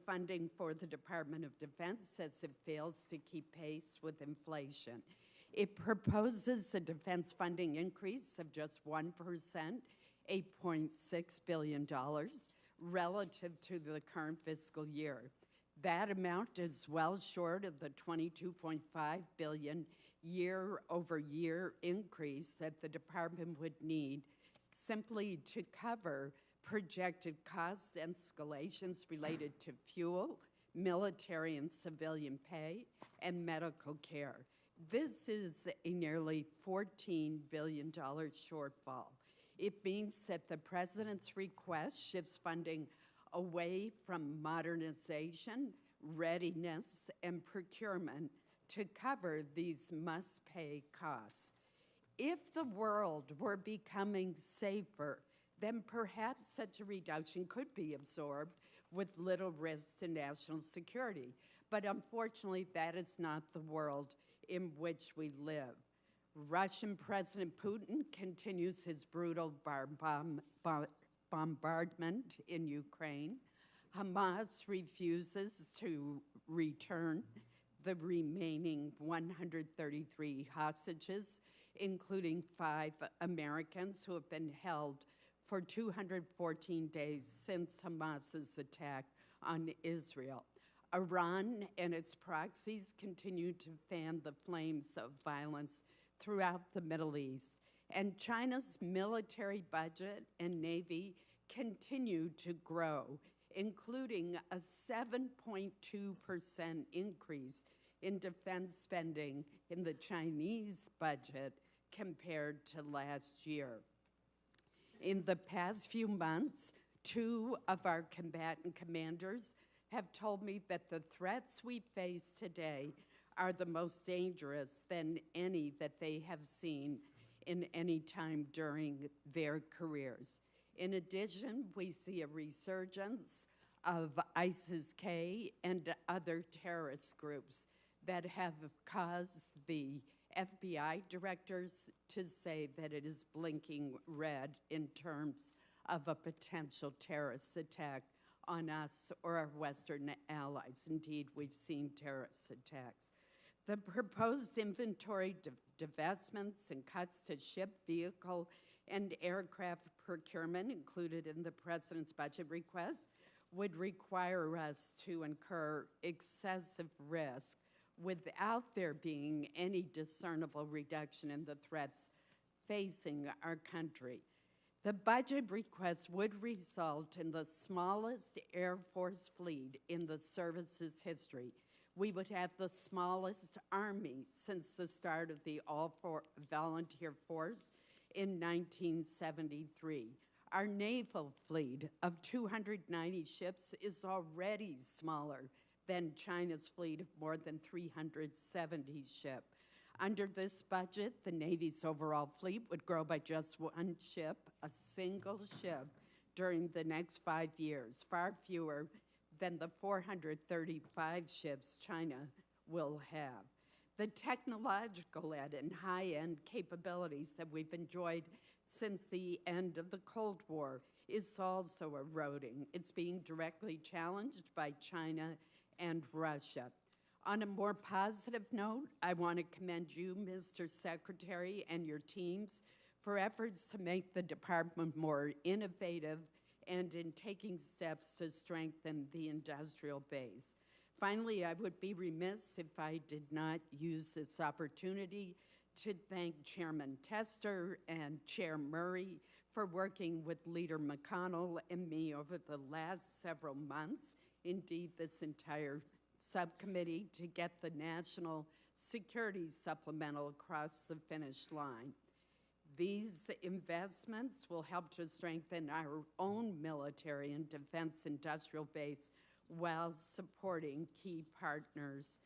funding for the Department of Defense as it fails to keep pace with inflation. It proposes a defense funding increase of just 1%, $8.6 billion, relative to the current fiscal year. That amount is well short of the $22.5 billion year-over-year increase that the department would need simply to cover projected cost escalations related to fuel, military and civilian pay, and medical care. This is a nearly $14 billion shortfall. It means that the president's request shifts funding away from modernization, readiness, and procurement to cover these must-pay costs. If the world were becoming safer, then perhaps such a reduction could be absorbed with little risk to national security. But unfortunately, that is not the world in which we live. Russian President Putin continues his brutal bombardment in Ukraine. Hamas refuses to return the remaining 133 hostages, including 5 Americans who have been held for 214 days since Hamas's attack on Israel. Iran and its proxies continue to fan the flames of violence throughout the Middle East, and China's military budget and Navy continue to grow, including a 7.2% increase in defense spending in the Chinese budget compared to last year. In the past few months, 2 of our combatant commanders have told me that the threats we face today are the most dangerous than any that they have seen in any time during their careers. In addition, we see a resurgence of ISIS-K and other terrorist groups that have caused the FBI directors to say that it is blinking red in terms of a potential terrorist attack on us or our Western allies. Indeed, we've seen terrorist attacks. The proposed inventory divestments and cuts to ship, vehicle, and aircraft procurement included in the president's budget request would require us to incur excessive risk without there being any discernible reduction in the threats facing our country. The budget request would result in the smallest Air Force fleet in the service's history. We would have the smallest Army since the start of the all-volunteer force in 1973. Our naval fleet of 290 ships is already smaller than China's fleet of more than 370 ships. Under this budget, the Navy's overall fleet would grow by just 1 ship, a single ship, during the next 5 years, far fewer than the 435 ships China will have. The technological and high-end capabilities that we've enjoyed since the end of the Cold War is also eroding. It's being directly challenged by China and Russia. On a more positive note, I want to commend you, Mr. Secretary, and your teams for efforts to make the department more innovative and in taking steps to strengthen the industrial base. Finally, I would be remiss if I did not use this opportunity to thank Chairman Tester and Chair Murray for working with Leader McConnell and me over the last several months, indeed this entire subcommittee, to get the National Security Supplemental across the finish line. These investments will help to strengthen our own military and defense industrial base while supporting key partners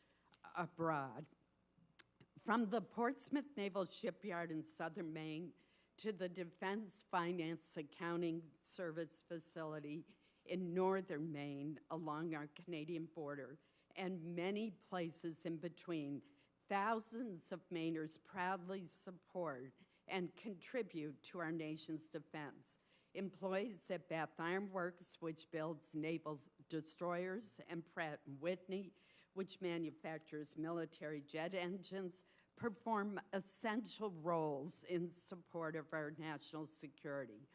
abroad. From the Portsmouth Naval Shipyard in southern Maine to the Defense Finance Accounting Service facility in northern Maine along our Canadian border, and many places in between, thousands of Mainers proudly support and contribute to our nation's defense. Employees at Bath Iron Works, which builds naval destroyers, and Pratt & Whitney, which manufactures military jet engines, perform essential roles in support of our national security.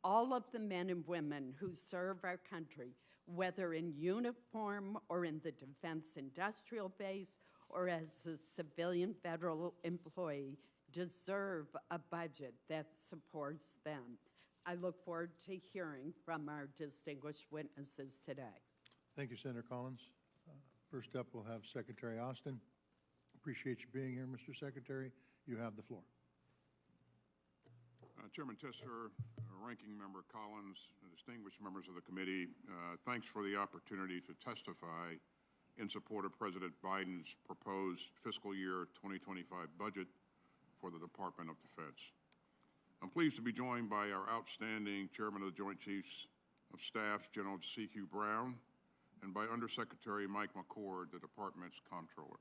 All of the men and women who serve our country, whether in uniform or in the defense industrial base or as a civilian federal employee, deserve a budget that supports them. I look forward to hearing from our distinguished witnesses today. Thank you, Senator Collins. First up, we'll have Secretary Austin. Appreciate you being here, Mr. Secretary. You have the floor. Chairman Tesser, Ranking Member Collins, distinguished members of the committee, thanks for the opportunity to testify in support of President Biden's proposed fiscal year 2025 budget for the Department of Defense. I'm pleased to be joined by our outstanding Chairman of the Joint Chiefs of Staff, General C.Q. Brown, and by Undersecretary Mike McCord, the Department's Comptroller.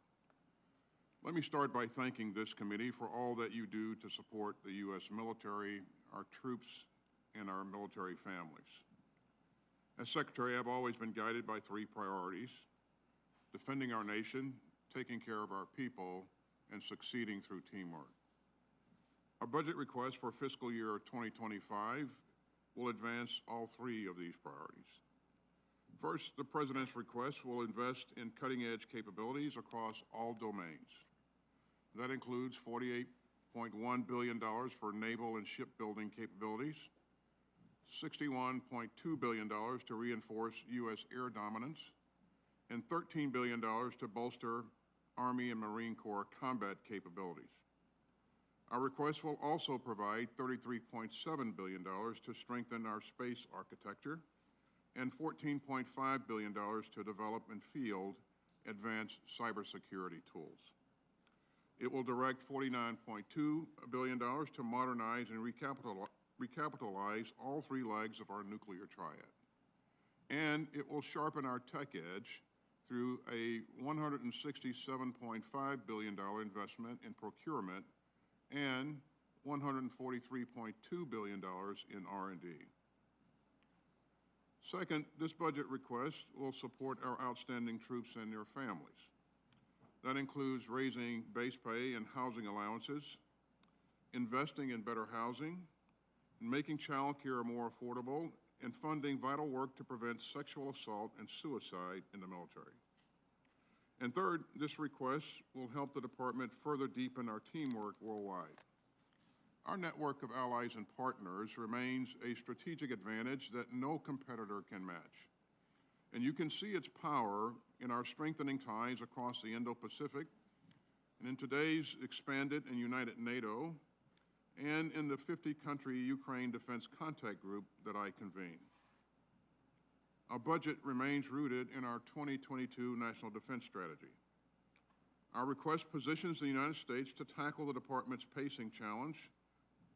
Let me start by thanking this committee for all that you do to support the U.S. military, our troops, and our military families. As Secretary, I've always been guided by three priorities: defending our nation, taking care of our people, and succeeding through teamwork. Our budget request for fiscal year 2025 will advance all three of these priorities. First, the President's request will invest in cutting-edge capabilities across all domains. That includes $48.1 billion for naval and shipbuilding capabilities, $61.2 billion to reinforce U.S. air dominance, and $13 billion to bolster Army and Marine Corps combat capabilities. Our request will also provide $33.7 billion to strengthen our space architecture and $14.5 billion to develop and field advanced cybersecurity tools. It will direct $49.2 billion to modernize and recapitalize all three legs of our nuclear triad. And it will sharpen our tech edge through a $167.5 billion investment in procurement and $143.2 billion in R&D. Second, this budget request will support our outstanding troops and their families. That includes raising base pay and housing allowances, investing in better housing, making child care more affordable, and funding vital work to prevent sexual assault and suicide in the military. And third, this request will help the department further deepen our teamwork worldwide. Our network of allies and partners remains a strategic advantage that no competitor can match. And you can see its power in our strengthening ties across the Indo-Pacific and in today's expanded and united NATO and in the 50-country Ukraine Defense Contact Group that I convene. Our budget remains rooted in our 2022 National Defense Strategy. Our request positions the United States to tackle the department's pacing challenge,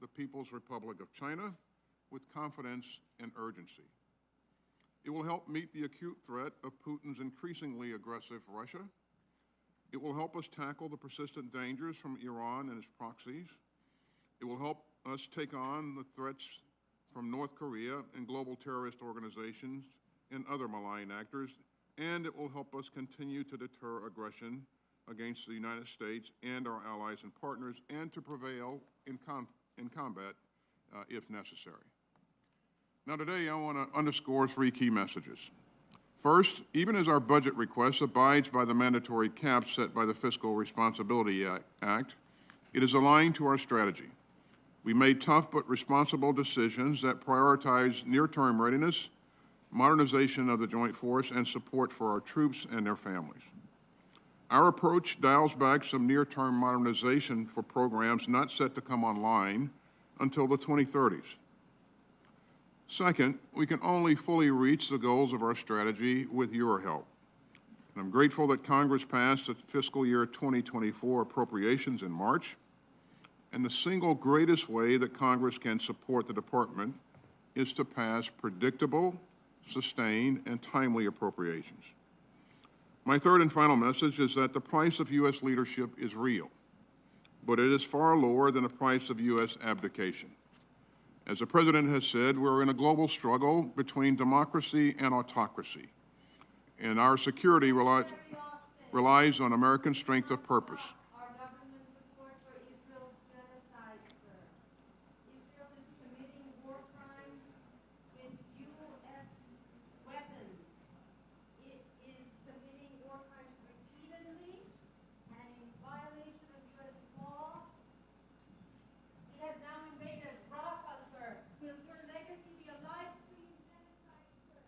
the People's Republic of China, with confidence and urgency. It will help meet the acute threat of Putin's increasingly aggressive Russia. It will help us tackle the persistent dangers from Iran and its proxies. It will help us take on the threats from North Korea and global terrorist organizations and other malign actors, and it will help us continue to deter aggression against the United States and our allies and partners, and to prevail in combat if necessary. Now today I want to underscore three key messages. First, even as our budget request abides by the mandatory caps set by the Fiscal Responsibility Act, it is aligned to our strategy. We made tough but responsible decisions that prioritize near-term readiness, modernization of the joint force, and support for our troops and their families. Our approach dials back some near-term modernization for programs not set to come online until the 2030s. Second, we can only fully reach the goals of our strategy with your help. And I'm grateful that Congress passed the fiscal year 2024 appropriations in March. And the single greatest way that Congress can support the department is to pass predictable, sustained, and timely appropriations. My third and final message is that the price of U.S. leadership is real, but it is far lower than the price of U.S. abdication. As the President has said, we're in a global struggle between democracy and autocracy, and our security relies on American strength of purpose. Our government support for Israel's genocide, sir. Israel is committing war crimes with U.S. weapons. It is committing war crimes repeatedly and in violation of U.S. law. It has now invaded Rafah, sir. Will your legacy be a live-stream genocide, sir?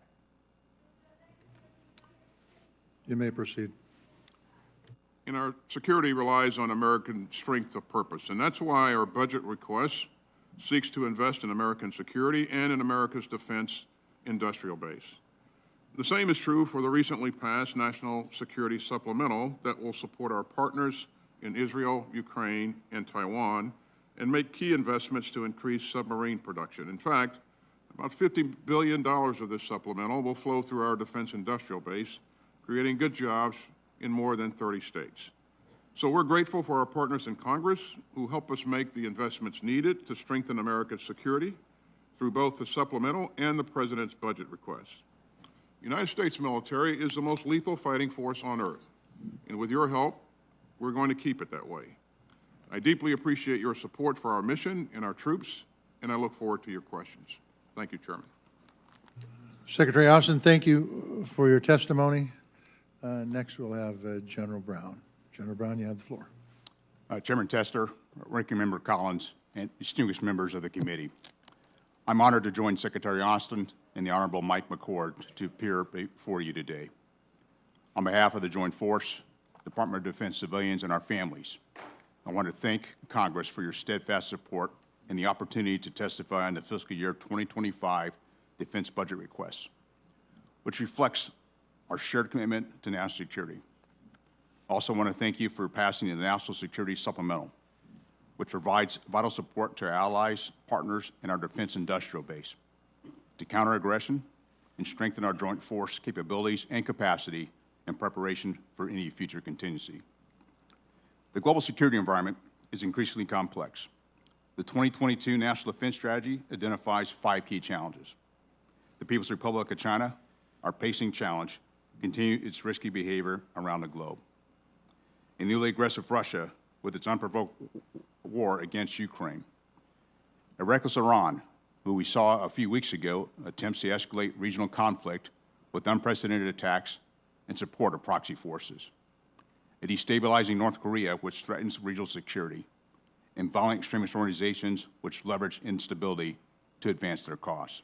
Will the legacy of the United States? You may proceed. And our security relies on American strength of purpose, and that's why our budget request seeks to invest in American security and in America's defense industrial base. The same is true for the recently passed National Security Supplemental that will support our partners in Israel, Ukraine, and Taiwan, and make key investments to increase submarine production. In fact, about $50 billion of this supplemental will flow through our defense industrial base, creating good jobs in more than 30 states. So we're grateful for our partners in Congress who help us make the investments needed to strengthen America's security through both the supplemental and the President's budget requests. The United States military is the most lethal fighting force on earth, and with your help, we're going to keep it that way. I deeply appreciate your support for our mission and our troops, and I look forward to your questions. Thank you, Chairman. Secretary Austin, thank you for your testimony. Next, we'll have General Brown. General Brown, you have the floor. Chairman Tester, Ranking Member Collins, and distinguished members of the committee. I'm honored to join Secretary Austin and the Honorable Mike McCord to appear before you today. On behalf of the Joint Force, Department of Defense civilians, and our families, I want to thank Congress for your steadfast support and the opportunity to testify on the fiscal year 2025 defense budget requests, which reflects our shared commitment to national security. I also want to thank you for passing the National Security Supplemental, which provides vital support to our allies, partners, and our defense industrial base to counter aggression and strengthen our joint force capabilities and capacity in preparation for any future contingency. The global security environment is increasingly complex. The 2022 National Defense Strategy identifies 5 key challenges. The People's Republic of China, our pacing challenge, continue its risky behavior around the globe. A newly aggressive Russia with its unprovoked war against Ukraine. A reckless Iran, who we saw a few weeks ago attempts to escalate regional conflict with unprecedented attacks in support of proxy forces. A destabilizing North Korea, which threatens regional security, and violent extremist organizations which leverage instability to advance their cause.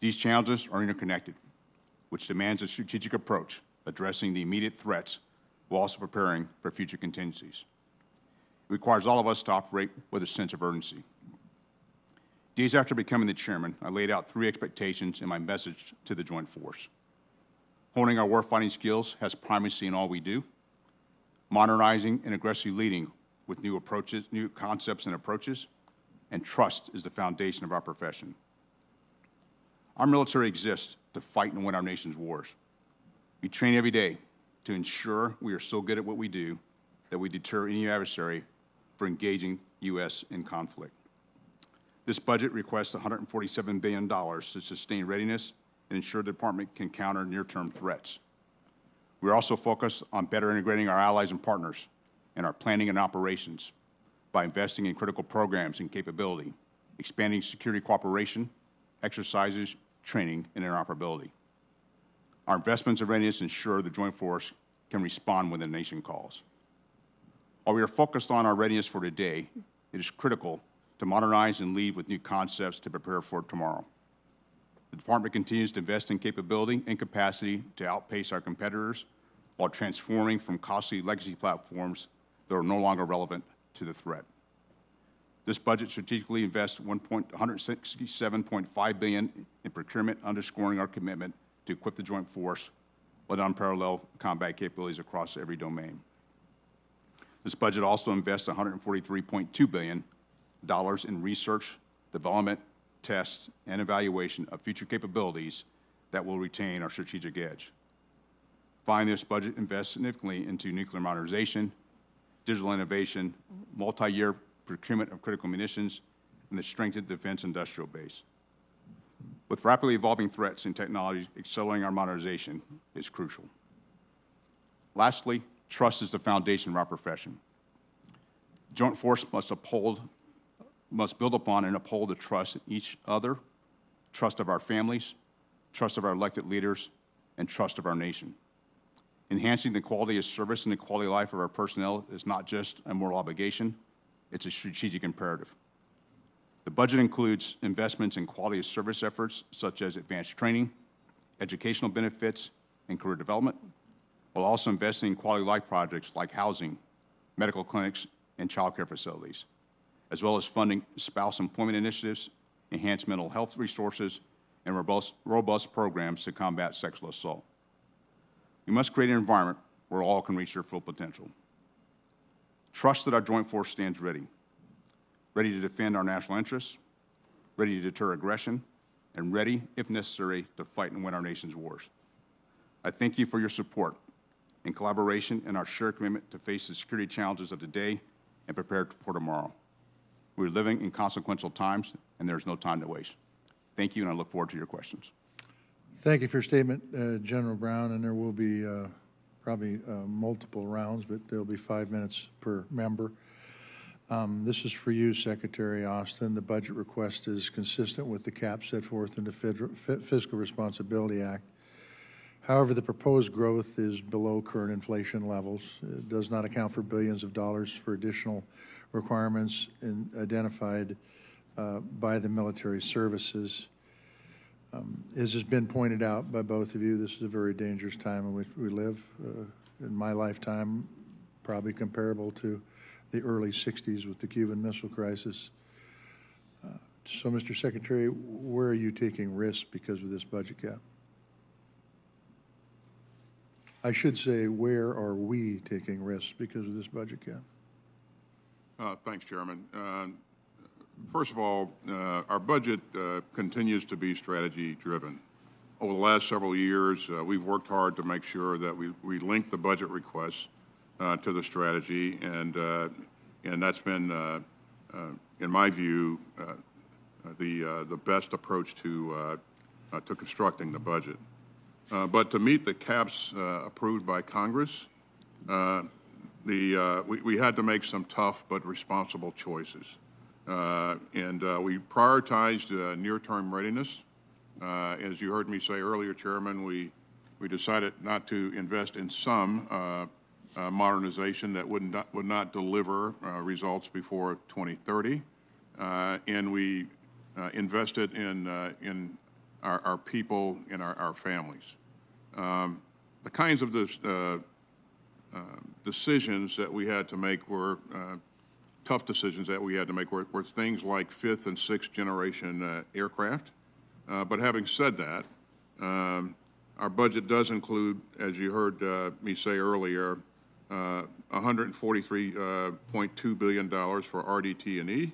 These challenges are interconnected, which demands a strategic approach addressing the immediate threats while also preparing for future contingencies. It requires all of us to operate with a sense of urgency. Days after becoming the chairman, I laid out 3 expectations in my message to the Joint Force. Honing our warfighting skills has primacy in all we do. Modernizing and aggressively leading with new approaches, new concepts and approaches, and trust is the foundation of our profession. Our military exists to fight and win our nation's wars. We train every day to ensure we are so good at what we do that we deter any adversary for engaging U.S. in conflict. This budget requests $147 billion to sustain readiness and ensure the department can counter near-term threats. We're also focused on better integrating our allies and partners in our planning and operations by investing in critical programs and capability, expanding security cooperation, exercises, training, and interoperability. Our investments in readiness ensure the Joint Force can respond when the nation calls. While we are focused on our readiness for today, it is critical to modernize and lead with new concepts to prepare for tomorrow. The department continues to invest in capability and capacity to outpace our competitors while transforming from costly legacy platforms that are no longer relevant to the threat. This budget strategically invests $167.5 billion in procurement, underscoring our commitment to equip the Joint Force with unparalleled combat capabilities across every domain. This budget also invests $143.2 billion in research, development, tests, and evaluation of future capabilities that will retain our strategic edge. Finally, this budget invests significantly into nuclear modernization, digital innovation, multi-year procurement of critical munitions, and the strengthened defense industrial base. With rapidly evolving threats and technologies, accelerating our modernization is crucial. Lastly, trust is the foundation of our profession. Joint force must build upon and uphold the trust in each other, trust of our families, trust of our elected leaders, and trust of our nation. Enhancing the quality of service and the quality of life of our personnel is not just a moral obligation, it's a strategic imperative. The budget includes investments in quality of service efforts such as advanced training, educational benefits, and career development, while also investing in quality of life projects like housing, medical clinics, and child care facilities, as well as funding spouse employment initiatives, enhanced mental health resources, and robust programs to combat sexual assault. We must create an environment where all can reach their full potential. Trust that our joint force stands ready to defend our national interests, ready to deter aggression, and ready, if necessary, to fight and win our nation's wars. I thank you for your support and collaboration and our shared commitment to face the security challenges of today and prepare for tomorrow. We're living in consequential times, and there's no time to waste. Thank you, and I look forward to your questions. Thank you for your statement, General Brown, and there will be probably multiple rounds, but there'll be 5 minutes per member. This is for you, Secretary Austin. The budget request is consistent with the cap set forth in the Fiscal Responsibility Act. However, the proposed growth is below current inflation levels. It does not account for billions of dollars for additional requirements identified by the military services. As has been pointed out by both of you, this is a very dangerous time in which we live. In my lifetime, probably comparable to the early 60s with the Cuban Missile Crisis. So, Mr. Secretary, where are you taking risks because of this budget cap? I should say, where are we taking risks because of this budget cap? Thanks, Chairman. First of all, our budget continues to be strategy-driven. Over the last several years, we've worked hard to make sure that we link the budget requests to the strategy, and that's been, in my view, the best approach to constructing the budget. But to meet the caps approved by Congress, we had to make some tough but responsible choices. And we prioritized near-term readiness. As you heard me say earlier, Chairman, we decided not to invest in some modernization that would not deliver results before 2030. And we invested in our people and our families. The kinds of decisions that we had to make were tough decisions that we had to make were things like 5th and 6th generation aircraft. But having said that, our budget does include, as you heard me say earlier, $143.2 billion for RDT&E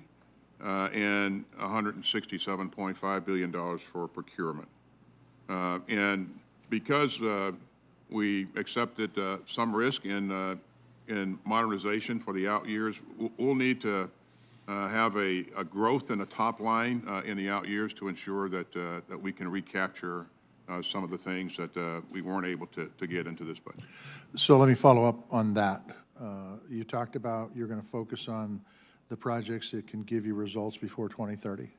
and $167.5 billion for procurement. And because we accepted some risk in modernization for the out years, we'll need to have a growth in the top line in the out years to ensure that we can recapture some of the things that we weren't able to get into this budget. So let me follow up on that. You talked about you're going to focus on the projects that can give you results before 2030.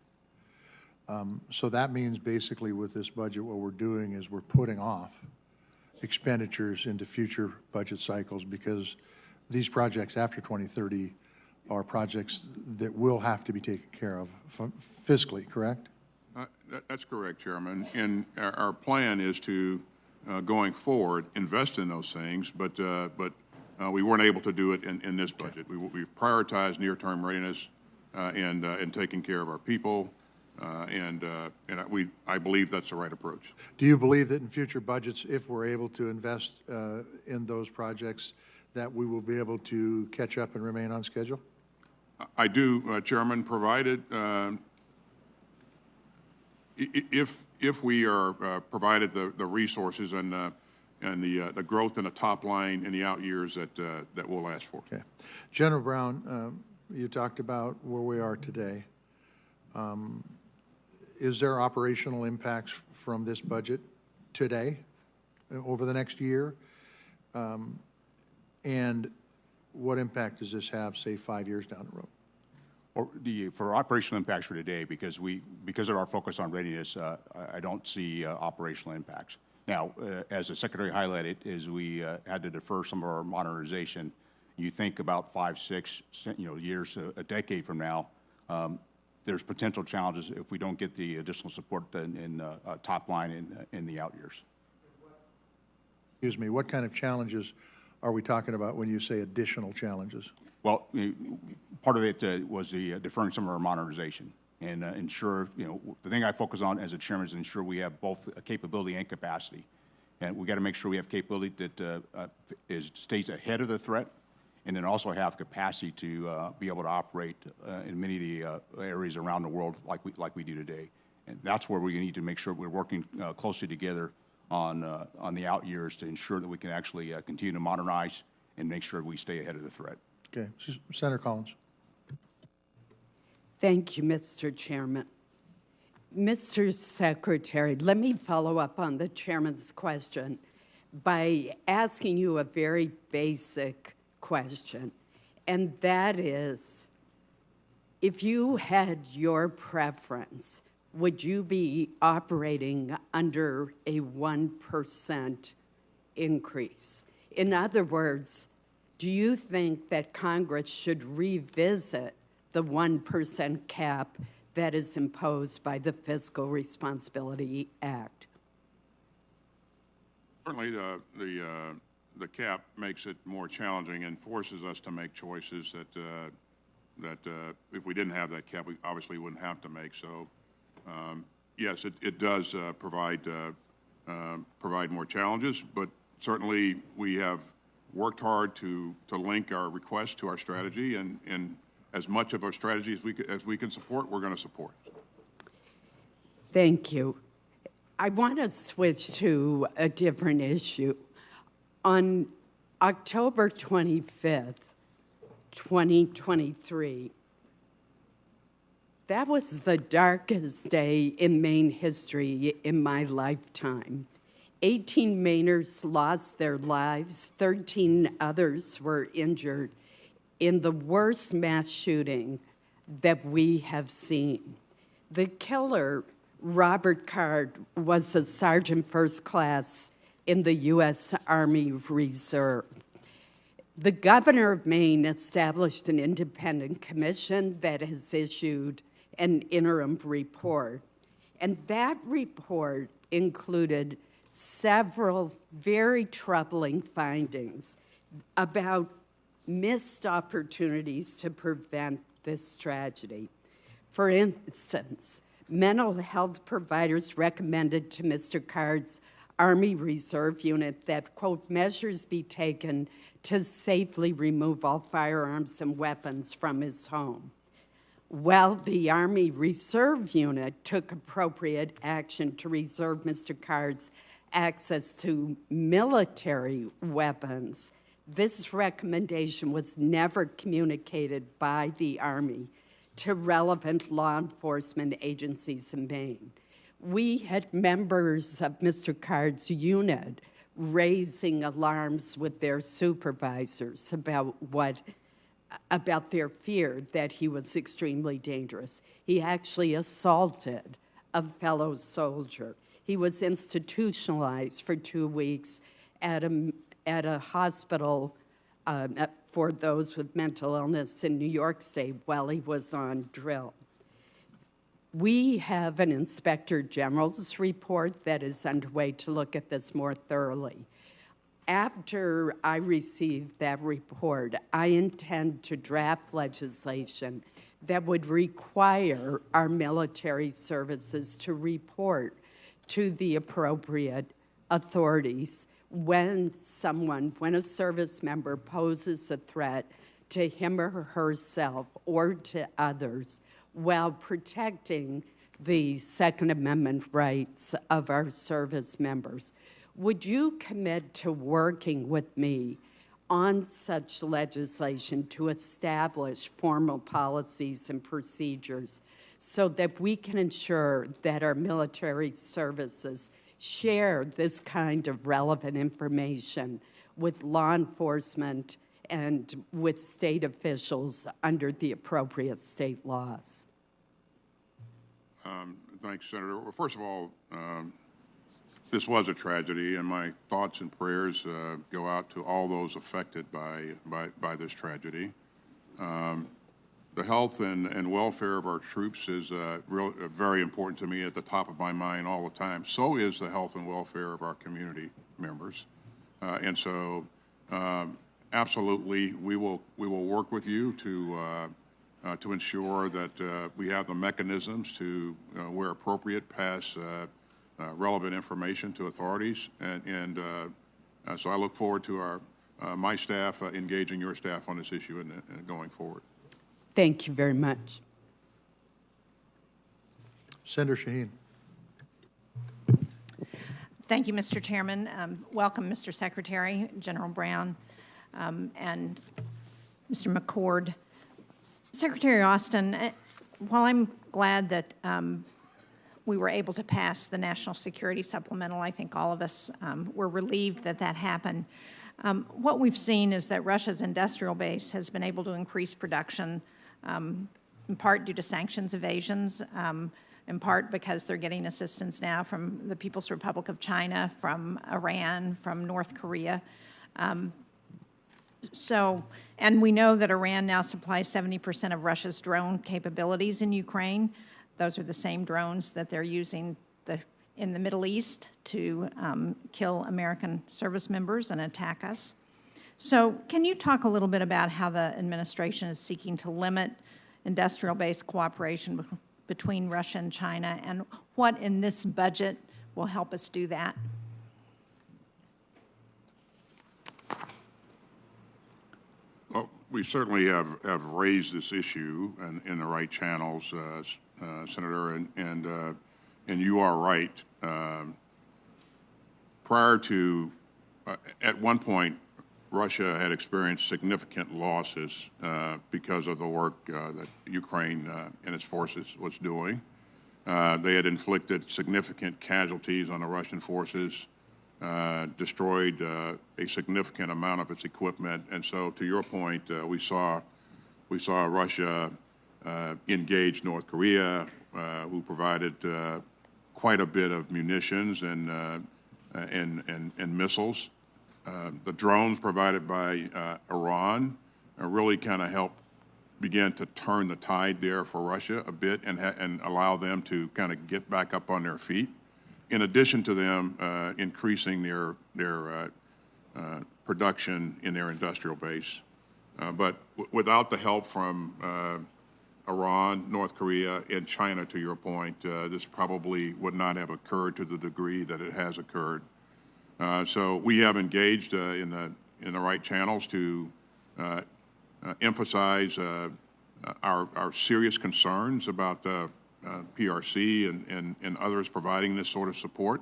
So that means basically with this budget what we're doing is we're putting off expenditures into future budget cycles because these projects after 2030 are projects that will have to be taken care of fiscally, correct? That's correct, Chairman. And our plan is to, going forward, invest in those things, but we weren't able to do it in this budget. We've prioritized near-term readiness and taking care of our people, and I believe that's the right approach. Do you believe that in future budgets, if we're able to invest in those projects, that we will be able to catch up and remain on schedule? I do, Chairman, provided if we are provided the resources and the growth in the top line in the out years that we'll ask for. Okay. General Brown, you talked about where we are today. is there operational impacts from this budget today, over the next year? And what impact does this have, say, 5 years down the road? Or for operational impacts for today, because of our focus on readiness, I don't see operational impacts. Now, as the Secretary highlighted, as we had to defer some of our modernization, you think about 5, 6, years, a decade from now, there's potential challenges if we don't get the additional support in top line in the out years. Excuse me, what kind of challenges are we talking about when you say additional challenges? Well, part of it was the deferring some of our modernization and ensure, the thing I focus on as a chairman is ensure we have both capability and capacity. And we got to make sure we have capability that stays ahead of the threat, and then also have capacity to be able to operate in many of the areas around the world like we do today. And that's where we need to make sure we're working closely together on the out years to ensure that we can actually continue to modernize and make sure we stay ahead of the threat. Okay, Senator Collins. Thank you, Mr. Chairman. Mr. Secretary, let me follow up on the chairman's question by asking you a very basic question, and that is, if you had your preference, would you be operating under a 1% increase? In other words, do you think that Congress should revisit the 1% cap that is imposed by the Fiscal Responsibility Act? Certainly, the cap makes it more challenging and forces us to make choices that if we didn't have that cap, we obviously wouldn't have to make. So, yes, it does provide more challenges, but certainly we have worked hard to link our request to our strategy, and as much of our strategy as we can support, we're going to support. Thank you. I want to switch to a different issue. On October 25th, 2023, that was the darkest day in Maine history in my lifetime. 18 Mainers lost their lives, 13 others were injured in the worst mass shooting that we have seen. The killer, Robert Card, was a sergeant first class in the U.S. Army Reserve. The governor of Maine established an independent commission that has issued an interim report, and that report included several very troubling findings about missed opportunities to prevent this tragedy. For instance, mental health providers recommended to Mr. Card's Army Reserve unit that, quote, measures be taken to safely remove all firearms and weapons from his home. Well, the Army Reserve unit took appropriate action to reserve Mr. Card's access to military weapons. This recommendation was never communicated by the Army to relevant law enforcement agencies in Maine. We had members of Mr. Card's unit raising alarms with their supervisors about their fear that he was extremely dangerous. He actually assaulted a fellow soldier. He was institutionalized for 2 weeks at a hospital for those with mental illness in New York State while he was on drill. We have an Inspector General's report that is underway to look at this more thoroughly. After I receive that report, I intend to draft legislation that would require our military services to report to the appropriate authorities when a service member poses a threat to him or herself or to others while protecting the Second Amendment rights of our service members. Would you commit to working with me on such legislation to establish formal policies and procedures so that we can ensure that our military services share this kind of relevant information with law enforcement and with state officials under the appropriate state laws. Thanks, Senator. Well, first of all, this was a tragedy, and my thoughts and prayers go out to all those affected by this tragedy. The health and welfare of our troops is very important to me, at the top of my mind all the time. So is the health and welfare of our community members. And so absolutely, we will work with you to ensure that we have the mechanisms to, where appropriate, pass relevant information to authorities. And so I look forward to my staff engaging your staff on this issue and going forward. Thank you very much. Senator Shaheen. Thank you, Mr. Chairman. Welcome, Mr. Secretary, General Brown, and Mr. McCord. Secretary Austin, while I'm glad that we were able to pass the National Security Supplemental, I think all of us were relieved that that happened. What we've seen is that Russia's industrial base has been able to increase production, in part due to sanctions evasions, in part because they're getting assistance now from the People's Republic of China, from Iran, from North Korea. And we know that Iran now supplies 70% of Russia's drone capabilities in Ukraine. Those are the same drones that they're using in the Middle East to kill American service members and attack us. So can you talk a little bit about how the administration is seeking to limit industrial-based cooperation between Russia and China, and what in this budget will help us do that? Well, we certainly have raised this issue in the right channels, Senator, and you are right. Prior to, at one point, Russia had experienced significant losses because of the work that Ukraine and its forces was doing. They had inflicted significant casualties on the Russian forces, destroyed a significant amount of its equipment, and so, to your point, we saw Russia engage North Korea, who provided quite a bit of munitions and missiles. The drones provided by Iran really kind of helped begin to turn the tide there for Russia a bit and allow them to kind of get back up on their feet, in addition to them increasing their production in their industrial base. But without the help from Iran, North Korea, and China, to your point, this probably would not have occurred to the degree that it has occurred. So we have engaged in the right channels to emphasize our serious concerns about PRC and others providing this sort of support.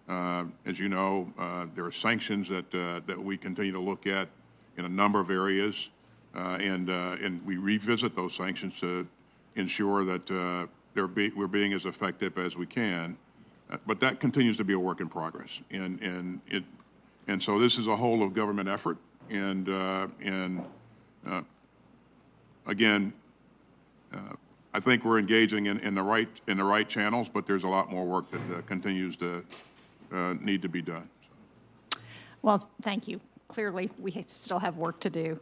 As you know, there are sanctions that we continue to look at in a number of areas, and we revisit those sanctions to ensure that we're being as effective as we can. But that continues to be a work in progress, and so this is a whole of government effort, and again, I think we're engaging in the right channels, but there's a lot more work that continues to need to be done. Well, thank you. Clearly, we still have work to do.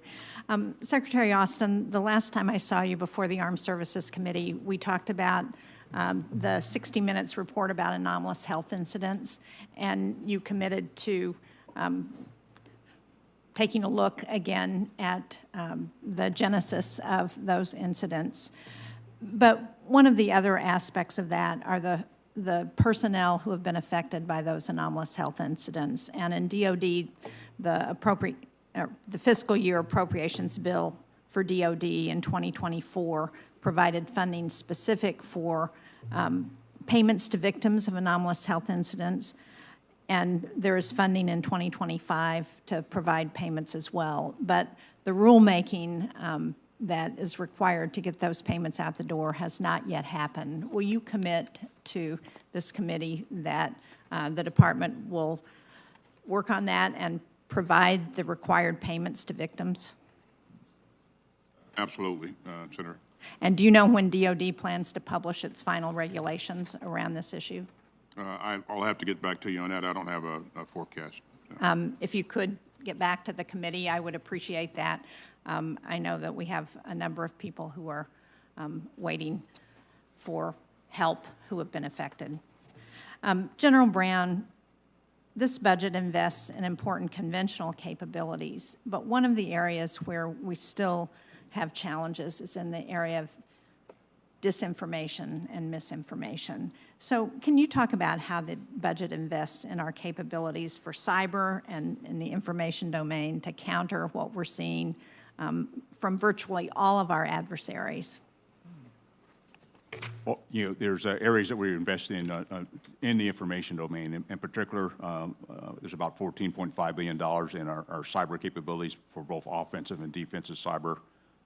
Secretary Austin, the last time I saw you before the Armed Services Committee, we talked about the 60 Minutes report about anomalous health incidents, and you committed to taking a look again at the genesis of those incidents. But one of the other aspects of that are the personnel who have been affected by those anomalous health incidents. And in DOD, the fiscal year appropriations bill for DOD in 2024 provided funding specific for payments to victims of anomalous health incidents, and there is funding in 2025 to provide payments as well. But the rulemaking that is required to get those payments out the door has not yet happened. Will you commit to this committee that the department will work on that and provide the required payments to victims? Absolutely, Senator. And do you know when DOD plans to publish its final regulations around this issue? I'll have to get back to you on that. I don't have a forecast. If you could get back to the committee, I would appreciate that. I know that we have a number of people who are waiting for help who have been affected. General Brown, this budget invests in important conventional capabilities, but one of the areas where we still have challenges is in the area of disinformation and misinformation. So can you talk about how the budget invests in our capabilities for cyber and in the information domain to counter what we're seeing from virtually all of our adversaries? Well, there's areas that we're investing in the information domain. In particular, there's about $14.5 billion in our cyber capabilities for both offensive and defensive cyber.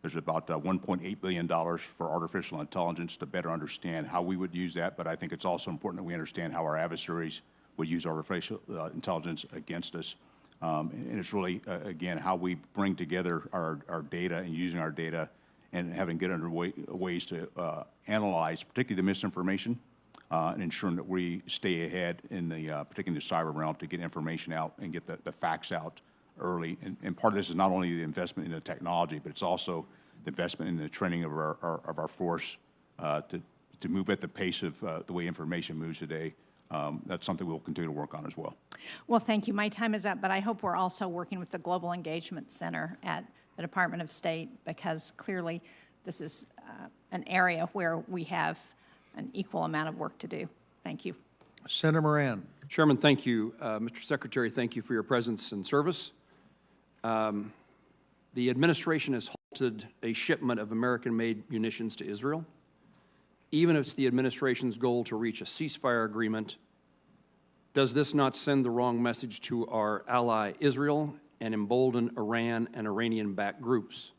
There's about $1.8 billion for artificial intelligence to better understand how we would use that, but I think it's also important that we understand how our adversaries would use artificial intelligence against us. And it's really, again, how we bring together our data and using our data and having good ways to analyze, particularly the misinformation, and ensuring that we stay ahead in the, particularly the cyber realm, to get information out and get the facts out early. And part of this is not only the investment in the technology, but it's also the investment in the training of our force to move at the pace of the way information moves today. That's something we'll continue to work on as well. Well, thank you. My time is up, but I hope we're also working with the Global Engagement Center at the Department of State, because clearly this is an area where we have an equal amount of work to do. Thank you. Senator Moran. Chairman, thank you. Mr. Secretary, thank you for your presence and service. The administration has halted a shipment of American-made munitions to Israel. Even if it's the administration's goal to reach a ceasefire agreement, does this not send the wrong message to our ally Israel and embolden Iran and Iranian-backed groups?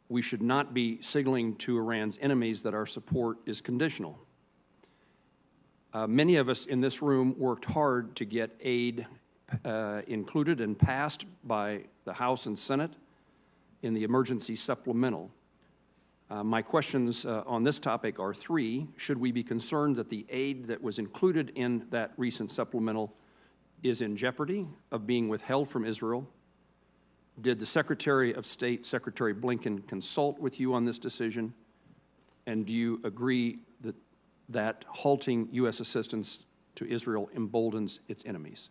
We should not be signaling to Iran's enemies that our support is conditional. Many of us in this room worked hard to get aid included and passed by the House and Senate in the emergency supplemental. My questions on this topic are three. Should we be concerned that the aid that was included in that recent supplemental is in jeopardy of being withheld from Israel? Did the Secretary of State, Secretary Blinken, consult with you on this decision? And do you agree that halting U.S. assistance to Israel emboldens its enemies?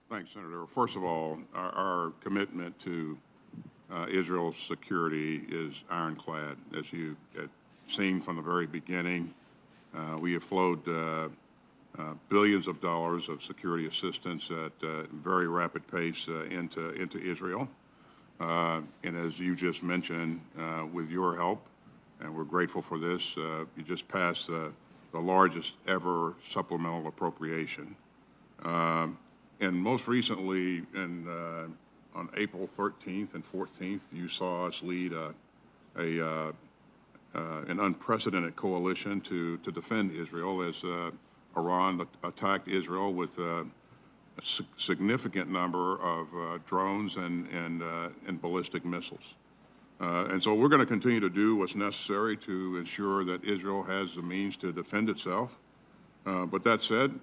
Thanks, Senator. First of all, our commitment to Israel's security is ironclad. As you have seen from the very beginning, we have flowed billions of dollars of security assistance at a very rapid pace into Israel. And as you just mentioned, with your help, and we're grateful for this, you just passed the largest ever supplemental appropriation. And most recently, on April 13th and 14th, you saw us lead an unprecedented coalition to defend Israel as Iran attacked Israel with a significant number of drones and ballistic missiles. And so we're going to continue to do what's necessary to ensure that Israel has the means to defend itself. But that said,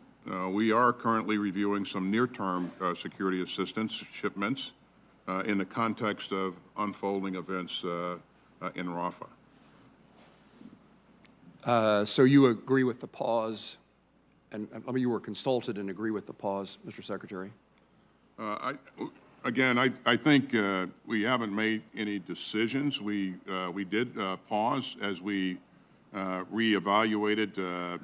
we are currently reviewing some near-term security assistance shipments in the context of unfolding events in Rafah. So you agree with the pause, and you were consulted and agree with the pause, Mr. Secretary? I think we haven't made any decisions. We did pause as we reevaluated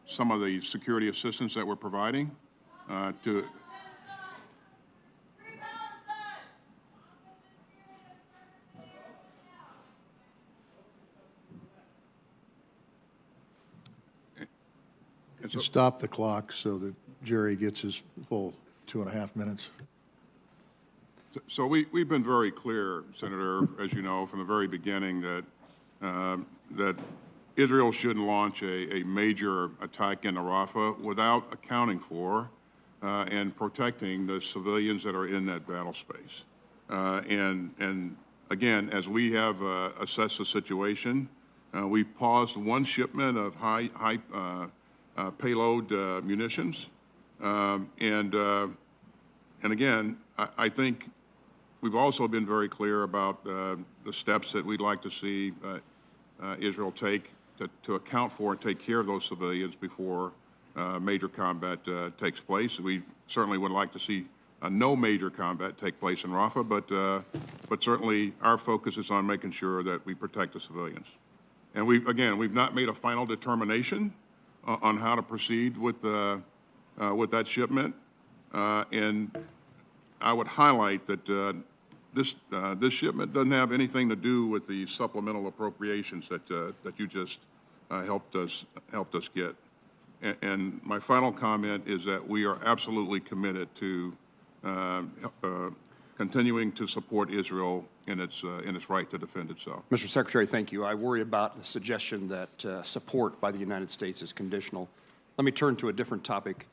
some of the security assistance that we're providing to. Stop the clock so that Jerry gets his full 2.5 minutes. So we've been very clear, Senator, as you know, from the very beginning that, that Israel shouldn't launch a major attack into Rafah without accounting for and protecting the civilians that are in that battle space. And again, as we have assessed the situation, we paused one shipment of high payload munitions. And again, I think we've also been very clear about the steps that we'd like to see Israel take to account for and take care of those civilians before major combat takes place. We certainly would like to see no major combat take place in Rafah, but certainly our focus is on making sure that we protect the civilians. And we've not made a final determination on how to proceed with that shipment. And I would highlight that this shipment doesn't have anything to do with the supplemental appropriations that you just helped us get. And my final comment is that we are absolutely committed to continuing to support Israel in its right to defend itself. Mr. Secretary, thank you. I worry about the suggestion that support by the United States is conditional. Let me turn to a different topic.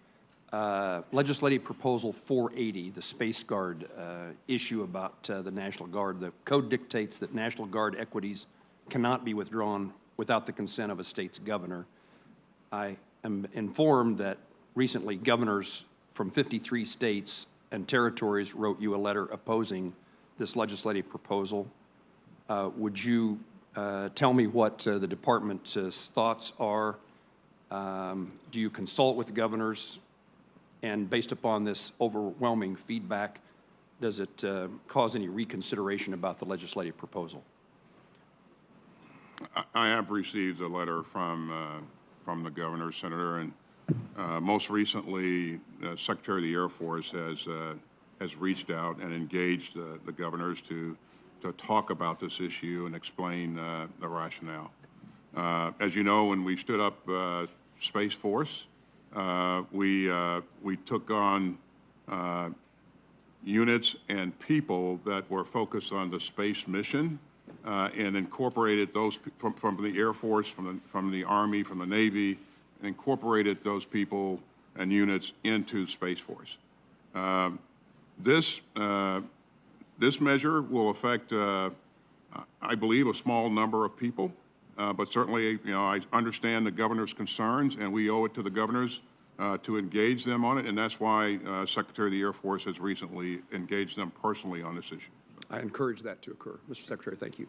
Legislative Proposal 480, the Space Guard issue about the National Guard. The code dictates that National Guard equities cannot be withdrawn without the consent of a state's governor. I am informed that recently governors from 53 states and territories wrote you a letter opposing this legislative proposal. Would you tell me what the department's thoughts are? Do you consult with the governors? And based upon this overwhelming feedback, does it cause any reconsideration about the legislative proposal? I have received a letter from the governor, Senator, and most recently, Secretary of the Air Force has reached out and engaged the governors to talk about this issue and explain the rationale. As you know, when we stood up Space Force, we took on units and people that were focused on the space mission and incorporated those from the Air Force, from the Army, from the Navy, and incorporated those people and units into Space Force. This measure will affect, I believe, a small number of people. But certainly, I understand the governor's concerns, and we owe it to the governors to engage them on it, and that's why Secretary of the Air Force has recently engaged them personally on this issue. I encourage that to occur. Mr. Secretary, thank you.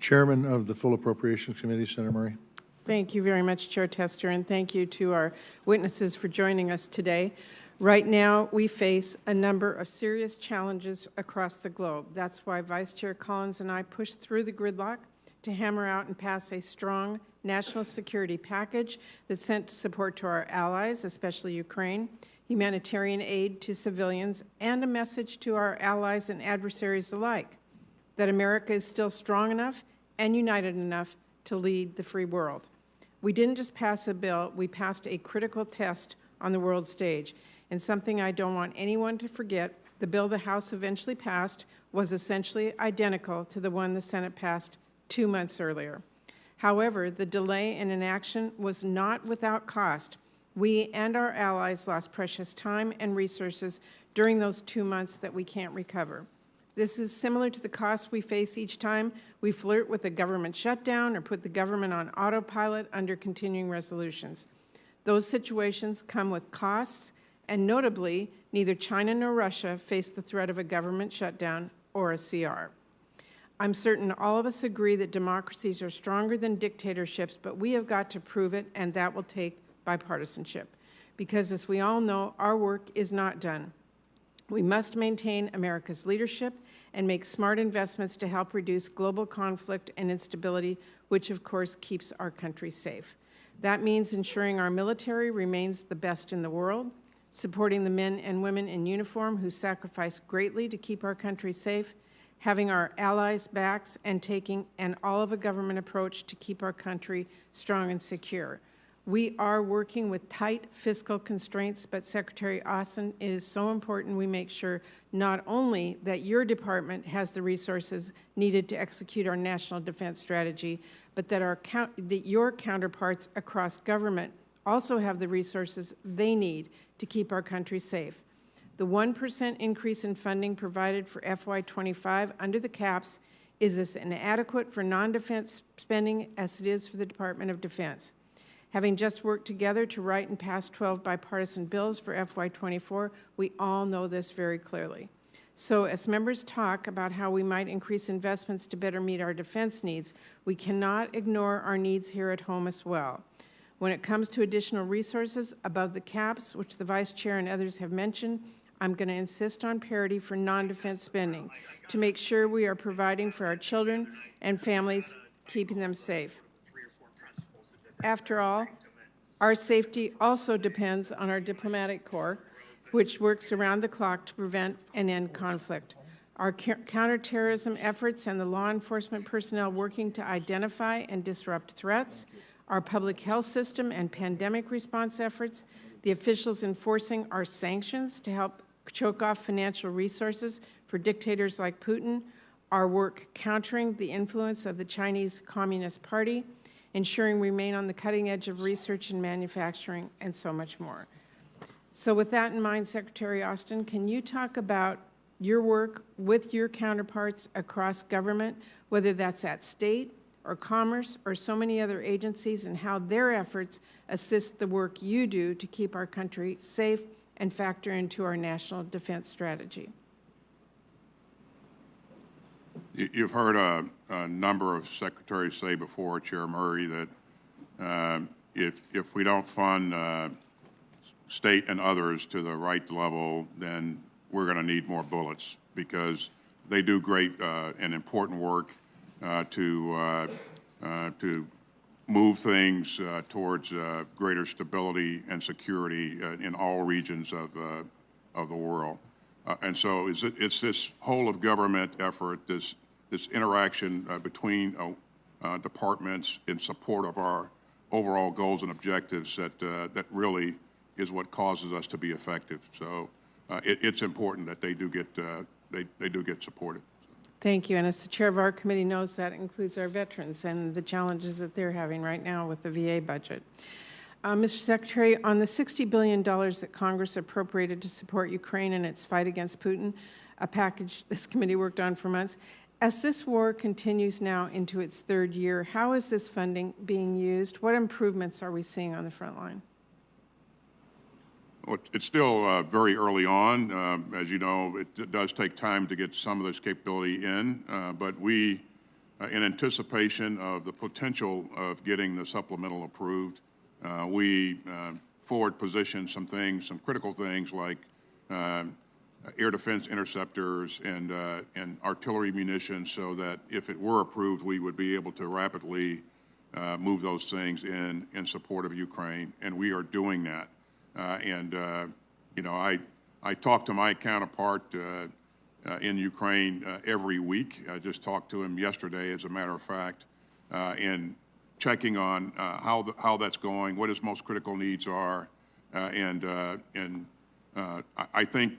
Chairman of the Full Appropriations Committee, Senator Murray. Thank you very much, Chair Tester, and thank you to our witnesses for joining us today. Right now, we face a number of serious challenges across the globe. That's why Vice Chair Collins and I pushed through the gridlock to hammer out and pass a strong national security package that's sent support to our allies, especially Ukraine, humanitarian aid to civilians, and a message to our allies and adversaries alike that America is still strong enough and united enough to lead the free world. We didn't just pass a bill, we passed a critical test on the world stage. And something I don't want anyone to forget, the bill the House eventually passed was essentially identical to the one the Senate passed 2 months earlier. However, the delay in inaction was not without cost. We and our allies lost precious time and resources during those 2 months that we can't recover. This is similar to the costs we face each time we flirt with a government shutdown or put the government on autopilot under continuing resolutions. Those situations come with costs, and notably, neither China nor Russia face the threat of a government shutdown or a CR. I'm certain all of us agree that democracies are stronger than dictatorships, but we have got to prove it, and that will take bipartisanship. Because as we all know, our work is not done. We must maintain America's leadership and make smart investments to help reduce global conflict and instability, which of course keeps our country safe. That means ensuring our military remains the best in the world, supporting the men and women in uniform who sacrifice greatly to keep our country safe, having our allies' backs, and taking an all-of-a-government approach to keep our country strong and secure. We are working with tight fiscal constraints, but Secretary Austin, it is so important we make sure not only that your department has the resources needed to execute our national defense strategy, but that your counterparts across government also have the resources they need to keep our country safe. The 1% increase in funding provided for FY25 under the caps is as inadequate for non-defense spending as it is for the Department of Defense. Having just worked together to write and pass 12 bipartisan bills for FY24, we all know this very clearly. So as members talk about how we might increase investments to better meet our defense needs, we cannot ignore our needs here at home as well. When it comes to additional resources above the caps, which the Vice Chair and others have mentioned, I'm going to insist on parity for non-defense spending to make sure we are providing for our children and families, keeping them safe. After all, our safety also depends on our diplomatic corps, which works around the clock to prevent and end conflict. Our counterterrorism efforts and the law enforcement personnel working to identify and disrupt threats, our public health system and pandemic response efforts, the officials enforcing our sanctions to help choke off financial resources for dictators like Putin, our work countering the influence of the Chinese Communist Party, ensuring we remain on the cutting edge of research and manufacturing, and so much more. So with that in mind, Secretary Austin, can you talk about your work with your counterparts across government, whether that's at state or commerce or so many other agencies, and how their efforts assist the work you do to keep our country safe and factor into our national defense strategy? You've heard a number of secretaries say before, Chair Murray, that if we don't fund state and others to the right level, then we're going to need more bullets, because they do great and important work to move things towards greater stability and security in all regions of the world. And so it's this whole of government effort, this interaction between departments in support of our overall goals and objectives that really is what causes us to be effective. So it's important that they do get supported. Thank you. And as the chair of our committee knows, that includes our veterans and the challenges that they're having right now with the VA budget. Mr. Secretary, on the $60 billion that Congress appropriated to support Ukraine in its fight against Putin, a package this committee worked on for months, as this war continues now into its third year, how is this funding being used? What improvements are we seeing on the front line? Well, it's still very early on. As you know, it does take time to get some of this capability in, but we, in anticipation of the potential of getting the supplemental approved, we forward position some things, some critical things like air defense interceptors and artillery munitions, so that if it were approved, we would be able to rapidly move those things in support of Ukraine, and we are doing that. You know, I talk to my counterpart in Ukraine every week. I just talked to him yesterday, as a matter of fact, and checking on how that's going, what his most critical needs are, I think,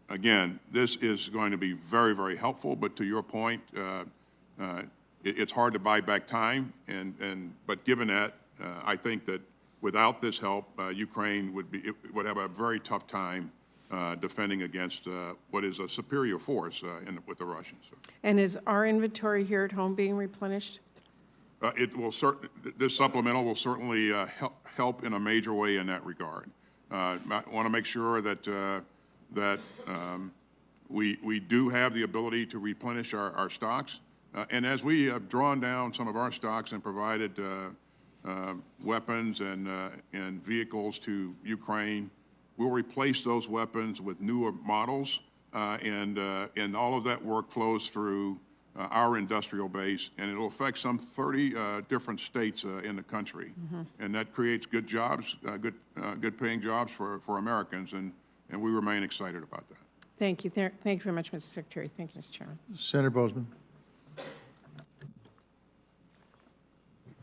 again, this is going to be very, very helpful. But to your point, it's hard to buy back time, but given that, I think that without this help, Ukraine would have a very tough time defending against what is a superior force with the Russians. And is our inventory here at home being replenished? It will this supplemental will certainly help in a major way in that regard. I want to make sure that we do have the ability to replenish our stocks, and as we have drawn down some of our stocks and provided weapons and vehicles to Ukraine, we'll replace those weapons with newer models, and all of that work flows through our industrial base, and it'll affect some 30 different states in the country, and that creates good jobs, good paying jobs for Americans, and we remain excited about that. Thank you. Thank you very much, Mr. Secretary. Thank you, Mr. Chairman. Senator Bozeman.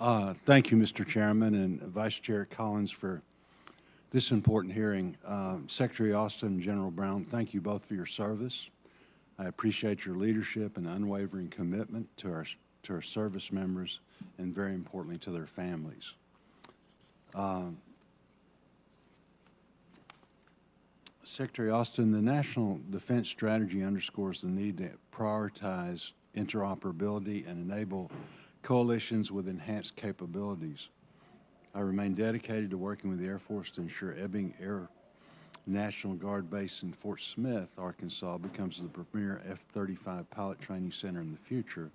Thank you, Mr. Chairman, and Vice Chair Collins for this important hearing. Secretary Austin and General Brown, thank you both for your service. I appreciate your leadership and unwavering commitment to our service members and, very importantly, to their families. Secretary Austin, the National Defense Strategy underscores the need to prioritize interoperability and enable coalitions with enhanced capabilities. I remain dedicated to working with the Air Force to ensure Ebbing Air National Guard Base in Fort Smith, Arkansas, becomes the premier F-35 pilot training center in the future.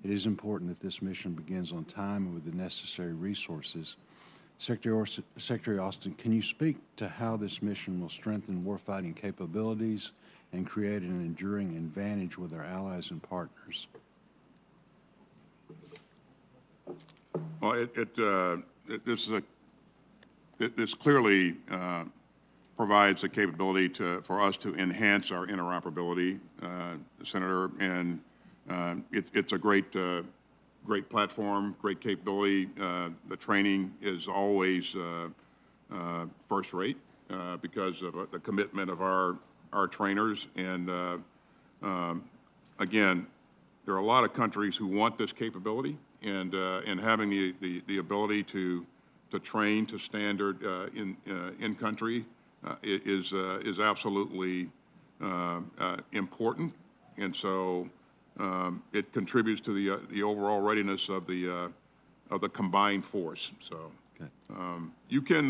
It is important that this mission begins on time and with the necessary resources. Secretary Austin, can you speak to how this mission will strengthen warfighting capabilities and create an enduring advantage with our allies and partners? Well, this clearly provides the capability for us to enhance our interoperability, Senator, and it's a great platform, great capability. The training is always first rate because of the commitment of our trainers. And again, there are a lot of countries who want this capability, and having the ability to train to standard in country is absolutely important. And so it contributes to the overall readiness of the combined force. So you can,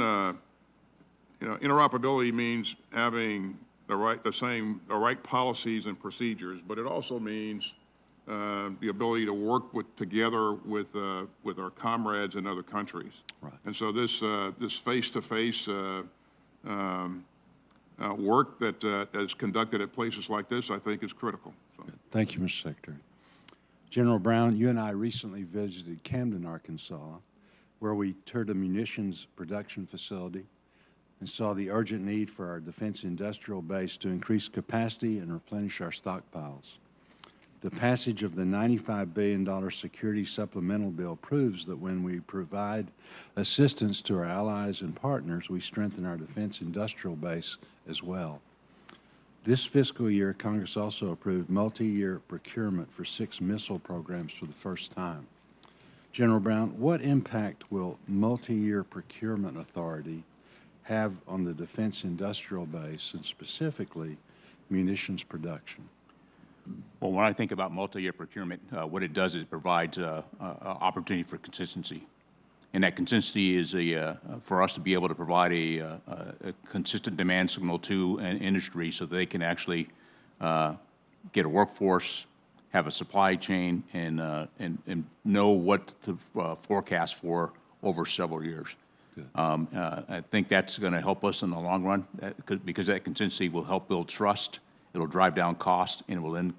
interoperability means having the right policies and procedures, but it also means the ability to work together with our comrades in other countries. Right. And so this face-to-face work that is conducted at places like this, I think, is critical. So. Thank you, Mr. Secretary. General Brown, you and I recently visited Camden, Arkansas, where we toured a munitions production facility and saw the urgent need for our defense industrial base to increase capacity and replenish our stockpiles. The passage of the $95 billion security supplemental bill proves that when we provide assistance to our allies and partners, we strengthen our defense industrial base as well. This fiscal year, Congress also approved multi-year procurement for 6 missile programs for the first time. General Brown, what impact will multi-year procurement authority have on the defense industrial base and specifically munitions production? Well, when I think about multi-year procurement, what it does is it provides opportunity for consistency. And that consistency is for us to be able to provide a consistent demand signal to an industry so that they can actually get a workforce, have a supply chain, and know what to forecast for over several years. I think that's going to help us in the long run because that consistency will help build trust. It'll drive down cost, and it will then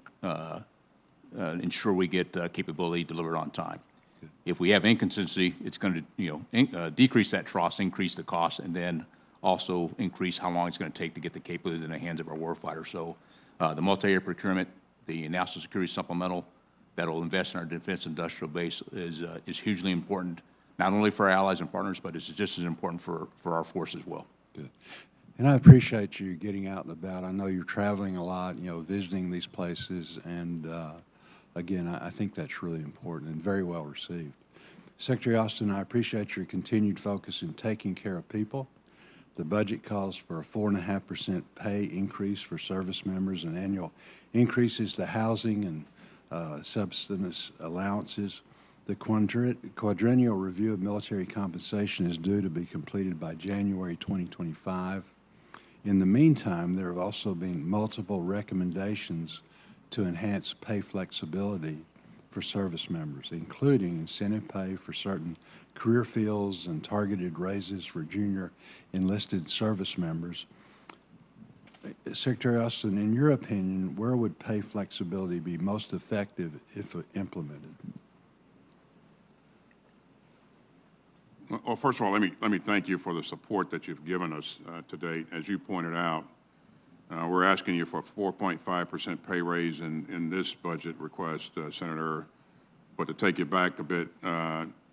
ensure we get capability delivered on time. Good. If we have inconsistency, it's going to decrease that trust, increase the cost, and then also increase how long it's going to take to get the capability in the hands of our warfighter. So the multi-year procurement, the national security supplemental that will invest in our defense industrial base is hugely important, not only for our allies and partners, but it's just as important for our force as well. Good. And I appreciate you getting out and about. I know you're traveling a lot, visiting these places, and again, I think that's really important and very well received. Secretary Austin, I appreciate your continued focus in taking care of people. The budget calls for a 4.5% pay increase for service members and annual increases to housing and subsistence allowances. The quadrennial review of military compensation is due to be completed by January 2025. In the meantime, there have also been multiple recommendations to enhance pay flexibility for service members, including incentive pay for certain career fields and targeted raises for junior enlisted service members. Secretary Austin, in your opinion, where would pay flexibility be most effective if implemented? Well, first of all, let me thank you for the support that you've given us to date. As you pointed out, we're asking you for a 4.5% pay raise in this budget request, Senator. But to take you back a bit,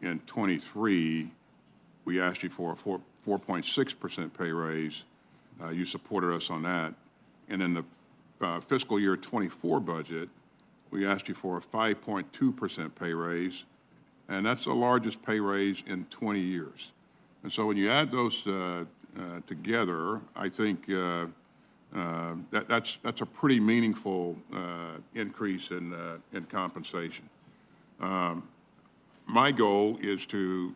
in '23, we asked you for a 4.6% pay raise. You supported us on that. And in the fiscal year '24 budget, we asked you for a 5.2% pay raise, and that's the largest pay raise in 20 years. And so when you add those together, I think that's a pretty meaningful increase in compensation. My goal is to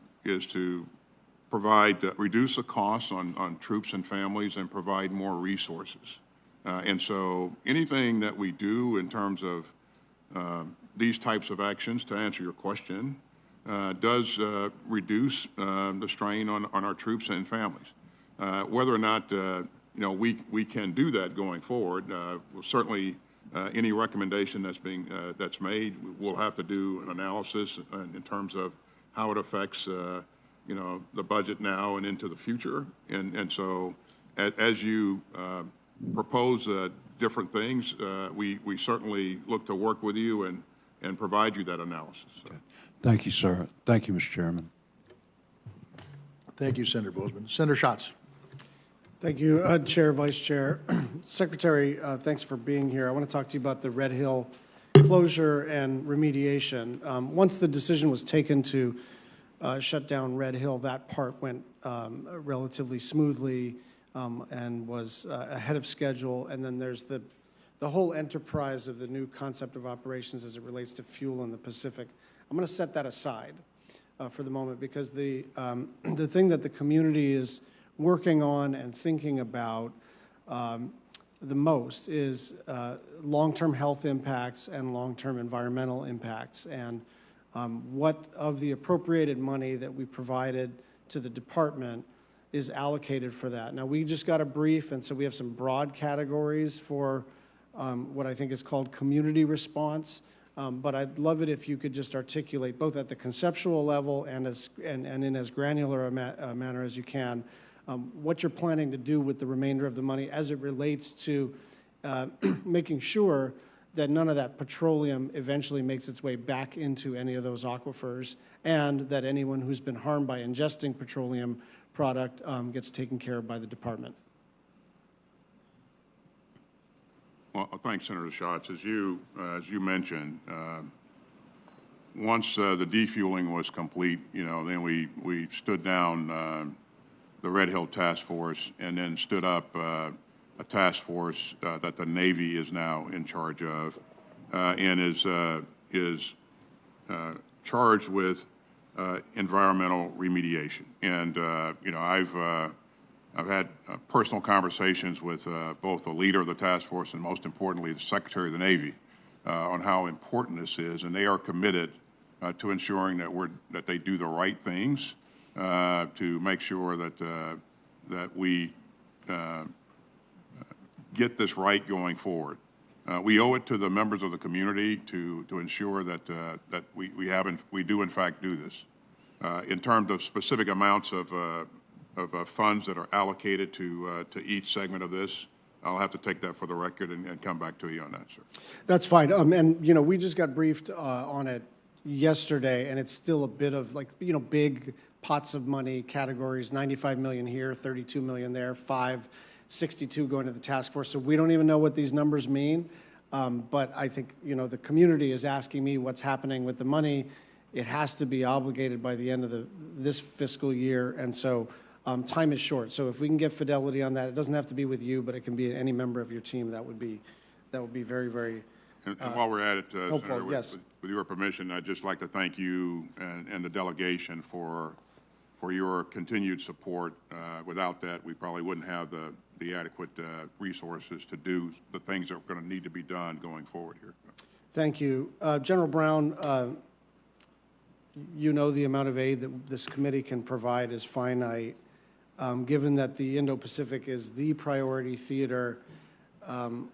provide, reduce the costs on troops and families and provide more resources. And so anything that we do in terms of these types of actions, to answer your question, does reduce the strain on our troops and families. Whether or not we can do that going forward, certainly any recommendation that's made, we'll have to do an analysis in terms of how it affects the budget now and into the future. And so as you propose different things, we certainly look to work with you and provide you that analysis. So. Okay. Thank you, sir. Thank you, Mr. Chairman. Thank you, Senator Boozman. Senator Schatz. Thank you, Chair, Vice Chair. Secretary, thanks for being here. I want to talk to you about the Red Hill closure and remediation. Once the decision was taken to shut down Red Hill, that part went relatively smoothly and was ahead of schedule. And then there's the whole enterprise of the new concept of operations as it relates to fuel in the Pacific. I'm going to set that aside for the moment because the thing that the community is working on and thinking about the most is long-term health impacts and long-term environmental impacts, and what of the appropriated money that we provided to the department is allocated for that. Now, we just got a brief, and so we have some broad categories for what I think is called community response. But I'd love it if you could just articulate, both at the conceptual level and in as granular a manner as you can, what you're planning to do with the remainder of the money as it relates to making sure that none of that petroleum eventually makes its way back into any of those aquifers, and that anyone who's been harmed by ingesting petroleum product gets taken care of by the department. Well, thanks, Senator Schatz. As you mentioned, once the defueling was complete, then we stood down the Red Hill Task Force and then stood up a task force that the Navy is now in charge of and is charged with environmental remediation. And I've had personal conversations with both the leader of the task force and, most importantly, the Secretary of the Navy on how important this is, and they are committed to ensuring that they do the right things to make sure that we get this right going forward. We owe it to the members of the community to ensure that we do in fact do this. In terms of specific amounts of funds that are allocated to each segment of this, I'll have to take that for the record and come back to you on that, sir. That's fine. And we just got briefed on it yesterday, and it's still a bit of big pots of money categories: 95 million here, 32 million there, 562 going to the task force. So we don't even know what these numbers mean. But I think the community is asking me what's happening with the money. It has to be obligated by the end of this fiscal year, and so. Time is short, so if we can get fidelity on that, it doesn't have to be with you, but it can be any member of your team. That would be very, very and while we're at it, helpful. Senator, Yes. with your permission, I'd just like to thank you and the delegation for your continued support. Without that, we probably wouldn't have the adequate resources to do the things that are going to need to be done going forward here. Thank you, General Brown. The amount of aid that this committee can provide is finite. Given that the Indo-Pacific is the priority theater, I'm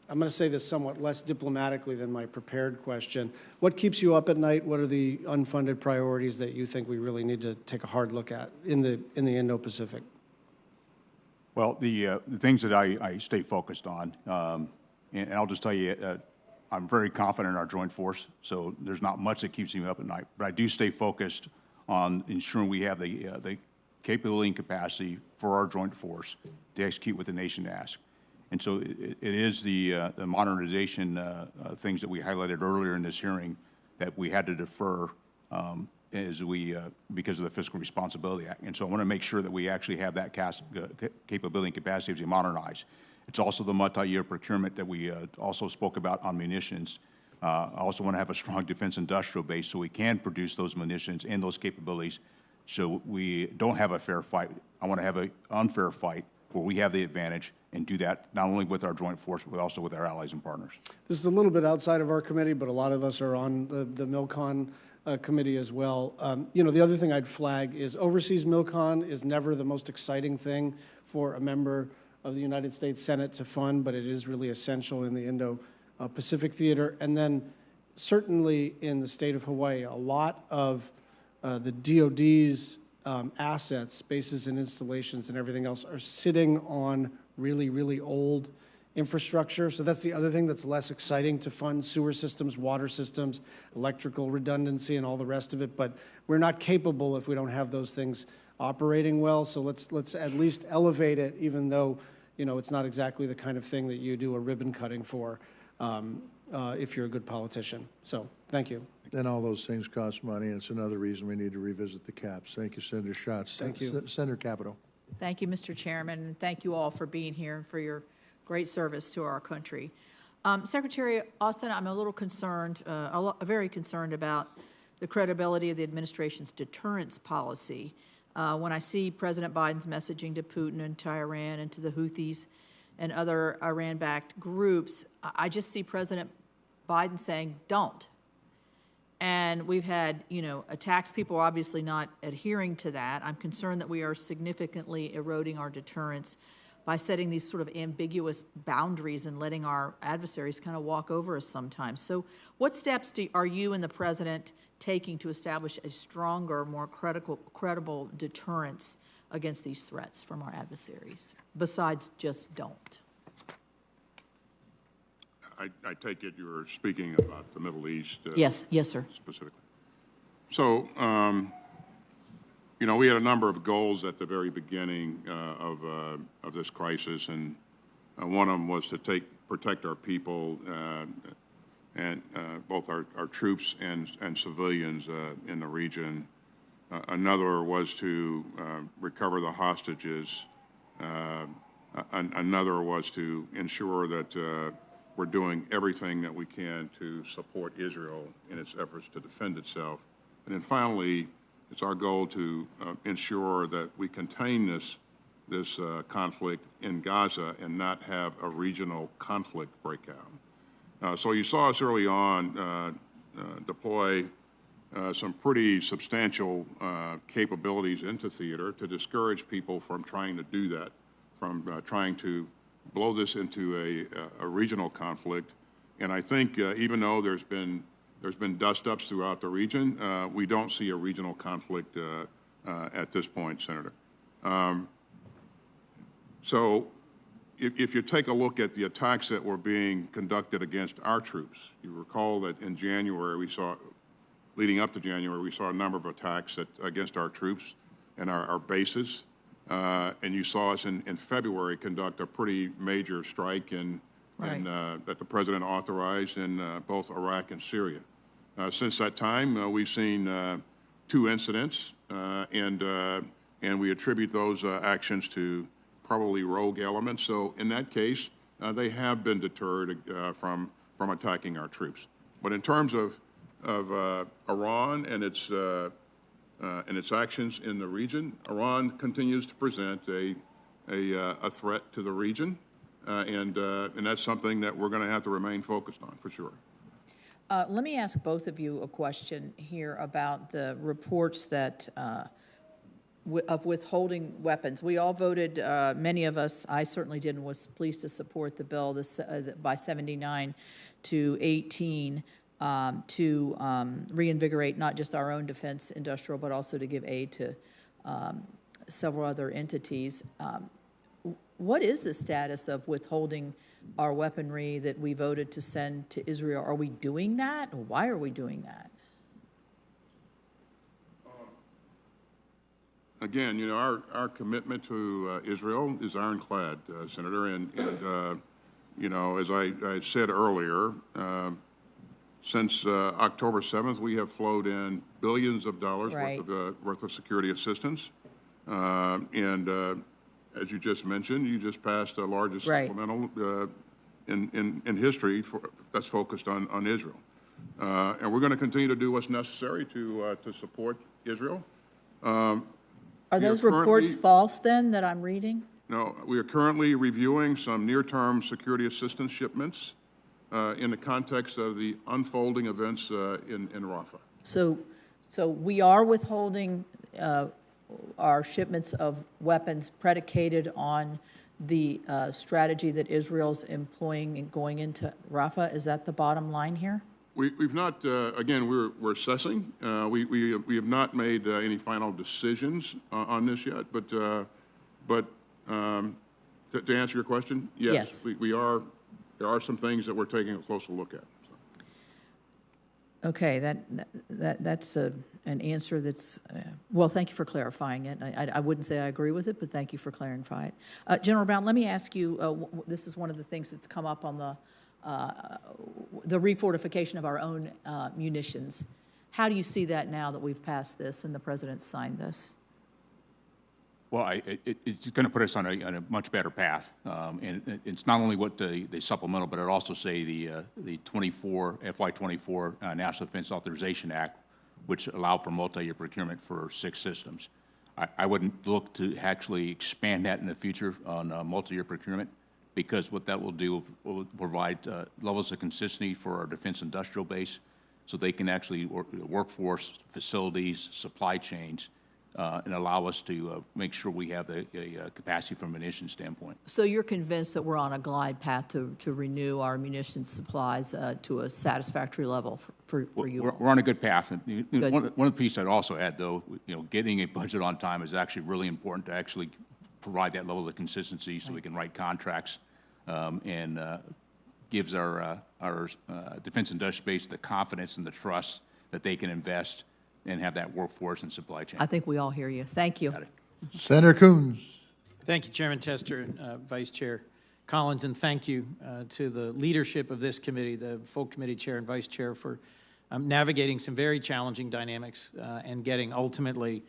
going to say this somewhat less diplomatically than my prepared question. What keeps you up at night? What are the unfunded priorities that you think we really need to take a hard look at in the Indo-Pacific? Well, the things that I stay focused on, and I'll just tell you, I'm very confident in our joint force, so there's not much that keeps me up at night. But I do stay focused on ensuring we have the capability and capacity for our joint force to execute what the nation asks. And so it is the modernization things that we highlighted earlier in this hearing that we had to defer because of the Fiscal Responsibility Act. And so I want to make sure that we actually have that capability and capacity as we modernize. It's also the multi-year procurement that we also spoke about on munitions. I also want to have a strong defense industrial base so we can produce those munitions and those capabilities so we don't have a fair fight. I want to have an unfair fight where we have the advantage and do that not only with our joint force, but also with our allies and partners. This is a little bit outside of our committee, but a lot of us are on the MILCON committee as well. You know, the other thing I'd flag is overseas MILCON is never the most exciting thing for a member of the United States Senate to fund, but it is really essential in the Indo-Pacific theater. And then certainly in the state of Hawaii, a lot of the DOD's assets, bases and installations and everything else are sitting on really, really old infrastructure. So that's the other thing that's less exciting to fund: sewer systems, water systems, electrical redundancy, and all the rest of it. But we're not capable if we don't have those things operating well. So let's at least elevate it, even though, you know, it's not exactly the kind of thing that you do a ribbon cutting for if you're a good politician. So thank you. And all those things cost money, and it's another reason we need to revisit the caps. Thank you, Senator Schatz. Thank you. Senator Capito. Thank you, Mr. Chairman, and thank you all for being here and for your great service to our country. Secretary Austin, I'm a little concerned, very concerned about the credibility of the administration's deterrence policy. When I see President Biden's messaging to Putin and to Iran and to the Houthis and other Iran-backed groups, I just see President Biden saying, don't. And we've had, you know, attacks. People are obviously not adhering to that. I'm concerned that we are significantly eroding our deterrence by setting these sort of ambiguous boundaries and letting our adversaries kind of walk over us sometimes. So what steps are you and the President taking to establish a stronger, more credible deterrence against these threats from our adversaries, besides just don't? I take it you're speaking about the Middle East. Yes, sir. Specifically. So, you know, we had a number of goals at the very beginning of this crisis, and one of them was to protect our people and both our troops and civilians in the region. Another was to recover the hostages. Another was to ensure that we're doing everything that we can to support Israel in its efforts to defend itself. And then finally, it's our goal to ensure that we contain this conflict in Gaza and not have a regional conflict break out. So you saw us early on deploy some pretty substantial capabilities into theater to discourage people from trying to do that, from trying to blow this into a regional conflict. And I think even though there's been dust-ups throughout the region, we don't see a regional conflict at this point, Senator. So if you take a look at the attacks that were being conducted against our troops, you recall that in January leading up to January, we saw a number of attacks against our troops and our bases. And you saw us in February conduct a pretty major strike that the President authorized in both Iraq and Syria. Since that time, we've seen 2 incidents, and we attribute those actions to probably rogue elements. So in that case, they have been deterred from attacking our troops. But in terms of Iran and its actions in the region, Iran continues to present a threat to the region, and that's something that we're going to have to remain focused on for sure. Let me ask both of you a question here about the reports that of withholding weapons. We all voted, many of us, I certainly did, and was pleased to support the bill by 79 to 18 to reinvigorate not just our own defense industrial, but also to give aid to several other entities. What is the status of withholding our weaponry that we voted to send to Israel? Are we doing that? Why are we doing that? again, you know, our commitment to Israel is ironclad, Senator, and you know, as I said earlier, since October 7th, we have flowed in billions of dollars worth of security assistance. And as you just mentioned, you just passed the largest supplemental in history that's focused on Israel. And we're going to continue to do what's necessary to support Israel. Are those reports false then that I'm reading? No, we are currently reviewing some near-term security assistance shipments in the context of the unfolding events in Rafah. So we are withholding our shipments of weapons predicated on the strategy that Israel's employing and going into Rafah. Is that the bottom line here? We've not, again, we're assessing. We have not made any final decisions on this yet, but to answer your question, yes. There are some things that we're taking a closer look at. So. Okay, that's an answer that's, well, thank you for clarifying it. I wouldn't say I agree with it, but thank you for clarifying it. General Brown, let me ask you, this is one of the things that's come up on the refortification of our own munitions. How do you see that now that we've passed this and the President's signed this? Well, it's going to put us on a much better path, and it's not only what the supplemental, but it also say the FY24 National Defense Authorization Act, which allowed for multi-year procurement for 6 systems. I wouldn't look to actually expand that in the future on multi-year procurement, because what that will do will provide levels of consistency for our defense industrial base, so they can actually workforce, facilities, supply chains, and allow us to make sure we have the capacity from a munitions standpoint. So you're convinced that we're on a glide path to renew our munitions supplies to a satisfactory level for you? We're on a good path. And one of the pieces I'd also add, though, you know, getting a budget on time is actually really important to actually provide that level of consistency so we can write contracts and gives our defense industrial base the confidence and the trust that they can invest and have that workforce and supply chain. I think we all hear you. Thank you. Senator Coons. Thank you, Chairman Tester and Vice Chair Collins, and thank you to the leadership of this committee, the full committee chair and vice chair, for navigating some very challenging dynamics and getting ultimately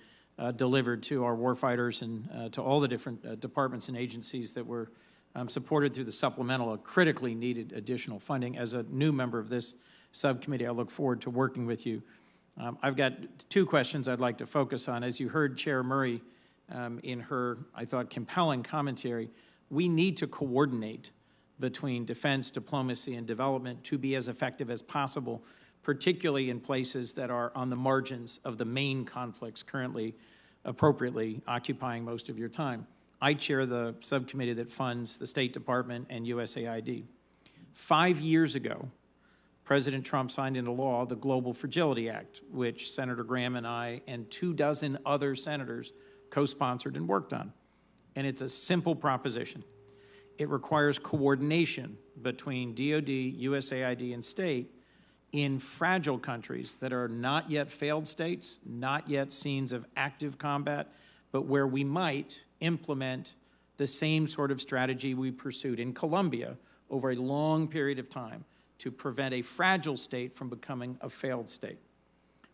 delivered to our warfighters and to all the different departments and agencies that were supported through the supplemental, a critically needed additional funding. As a new member of this subcommittee, I look forward to working with you. I've got 2 questions I'd like to focus on. As you heard Chair Murray in her, I thought, compelling commentary, we need to coordinate between defense, diplomacy, and development to be as effective as possible, particularly in places that are on the margins of the main conflicts currently appropriately occupying most of your time. I chair the subcommittee that funds the State Department and USAID. 5 years ago, President Trump signed into law the Global Fragility Act, which Senator Graham and I and 24 other senators co-sponsored and worked on. And it's a simple proposition. It requires coordination between DOD, USAID, and state in fragile countries that are not yet failed states, not yet scenes of active combat, but where we might implement the same sort of strategy we pursued in Colombia over a long period of time to prevent a fragile state from becoming a failed state.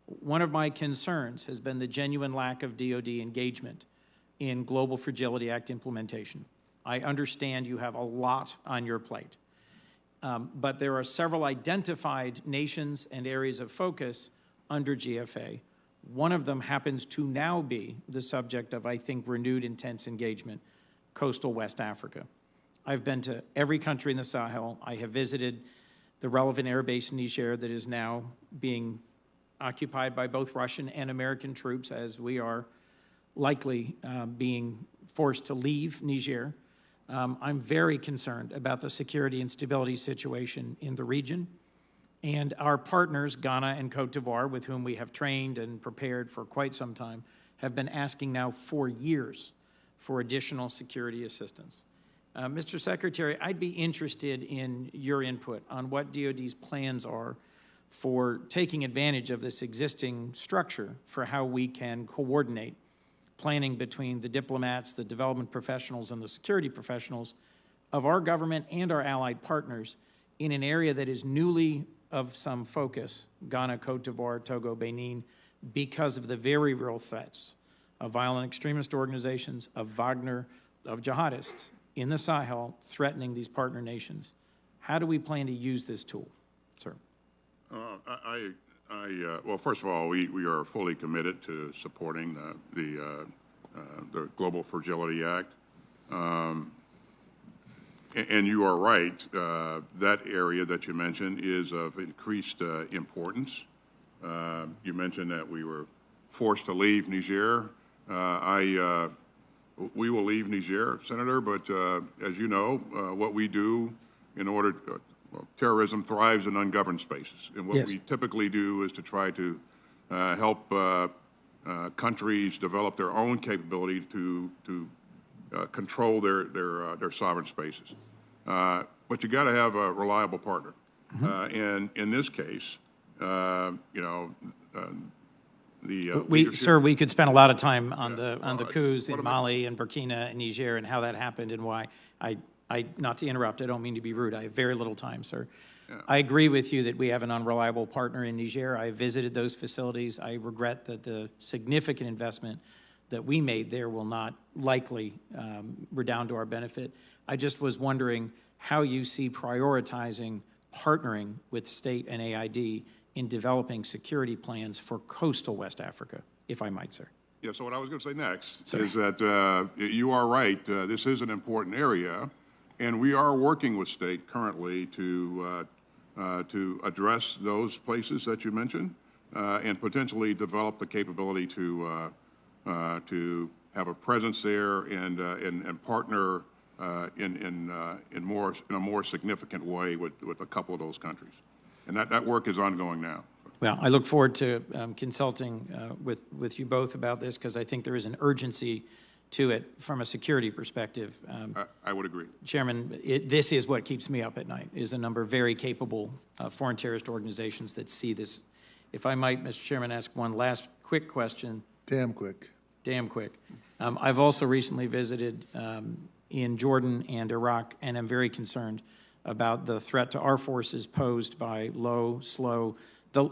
One of my concerns has been the genuine lack of DOD engagement in Global Fragility Act implementation. I understand you have a lot on your plate, but there are several identified nations and areas of focus under GFA. One of them happens to now be the subject of, I think, renewed intense engagement, coastal West Africa. I've been to every country in the Sahel. I have visited the relevant air base in Niger that is now being occupied by both Russian and American troops, as we are likely being forced to leave Niger. I'm very concerned about the security and stability situation in the region. And our partners, Ghana and Cote d'Ivoire, with whom we have trained and prepared for quite some time, have been asking now for years for additional security assistance. Mr. Secretary, I'd be interested in your input on what DOD's plans are for taking advantage of this existing structure for how we can coordinate planning between the diplomats, the development professionals, and the security professionals of our government and our allied partners in an area that is newly of some focus, Ghana, Cote d'Ivoire, Togo, Benin, because of the very real threats of violent extremist organizations, of Wagner, of jihadists in the Sahel threatening these partner nations. How do we plan to use this tool, sir? Well, first of all, we are fully committed to supporting the Global Fragility Act. And you are right, that area that you mentioned is of increased importance. You mentioned that we were forced to leave Niger. We will leave Niger, Senator, but as you know, what we do in order, well, terrorism thrives in ungoverned spaces. And what Yes. we typically do is to try to help countries develop their own capability to control their sovereign spaces. But you got to have a reliable partner. And in this case, you know, Sir, we could spend a lot of time on the coups in what am I- Mali and Burkina and Niger and how that happened and why. Not to interrupt, I don't mean to be rude. I have very little time, sir. I agree with you that we have an unreliable partner in Niger. I visited those facilities. I regret that the significant investment that we made there will not likely redound to our benefit. I just was wondering how you see prioritizing partnering with state and AID in developing security plans for coastal West Africa, if I might, sir. Yeah, so what I was going to say next Sorry. is that you are right. This is an important area, and we are working with state currently to address those places that you mentioned and potentially develop the capability to have a presence there and partner in a more significant way with a couple of those countries. And that work is ongoing now. Well, I look forward to consulting with you both about this because I think there is an urgency to it from a security perspective. I would agree. Chairman, this is what keeps me up at night, is a number of very capable foreign terrorist organizations that see this. If I might, Mr. Chairman, ask one last quick question. Damn quick. Damn quick. I've also recently visited in Jordan and Iraq, and I'm very concerned about the threat to our forces posed by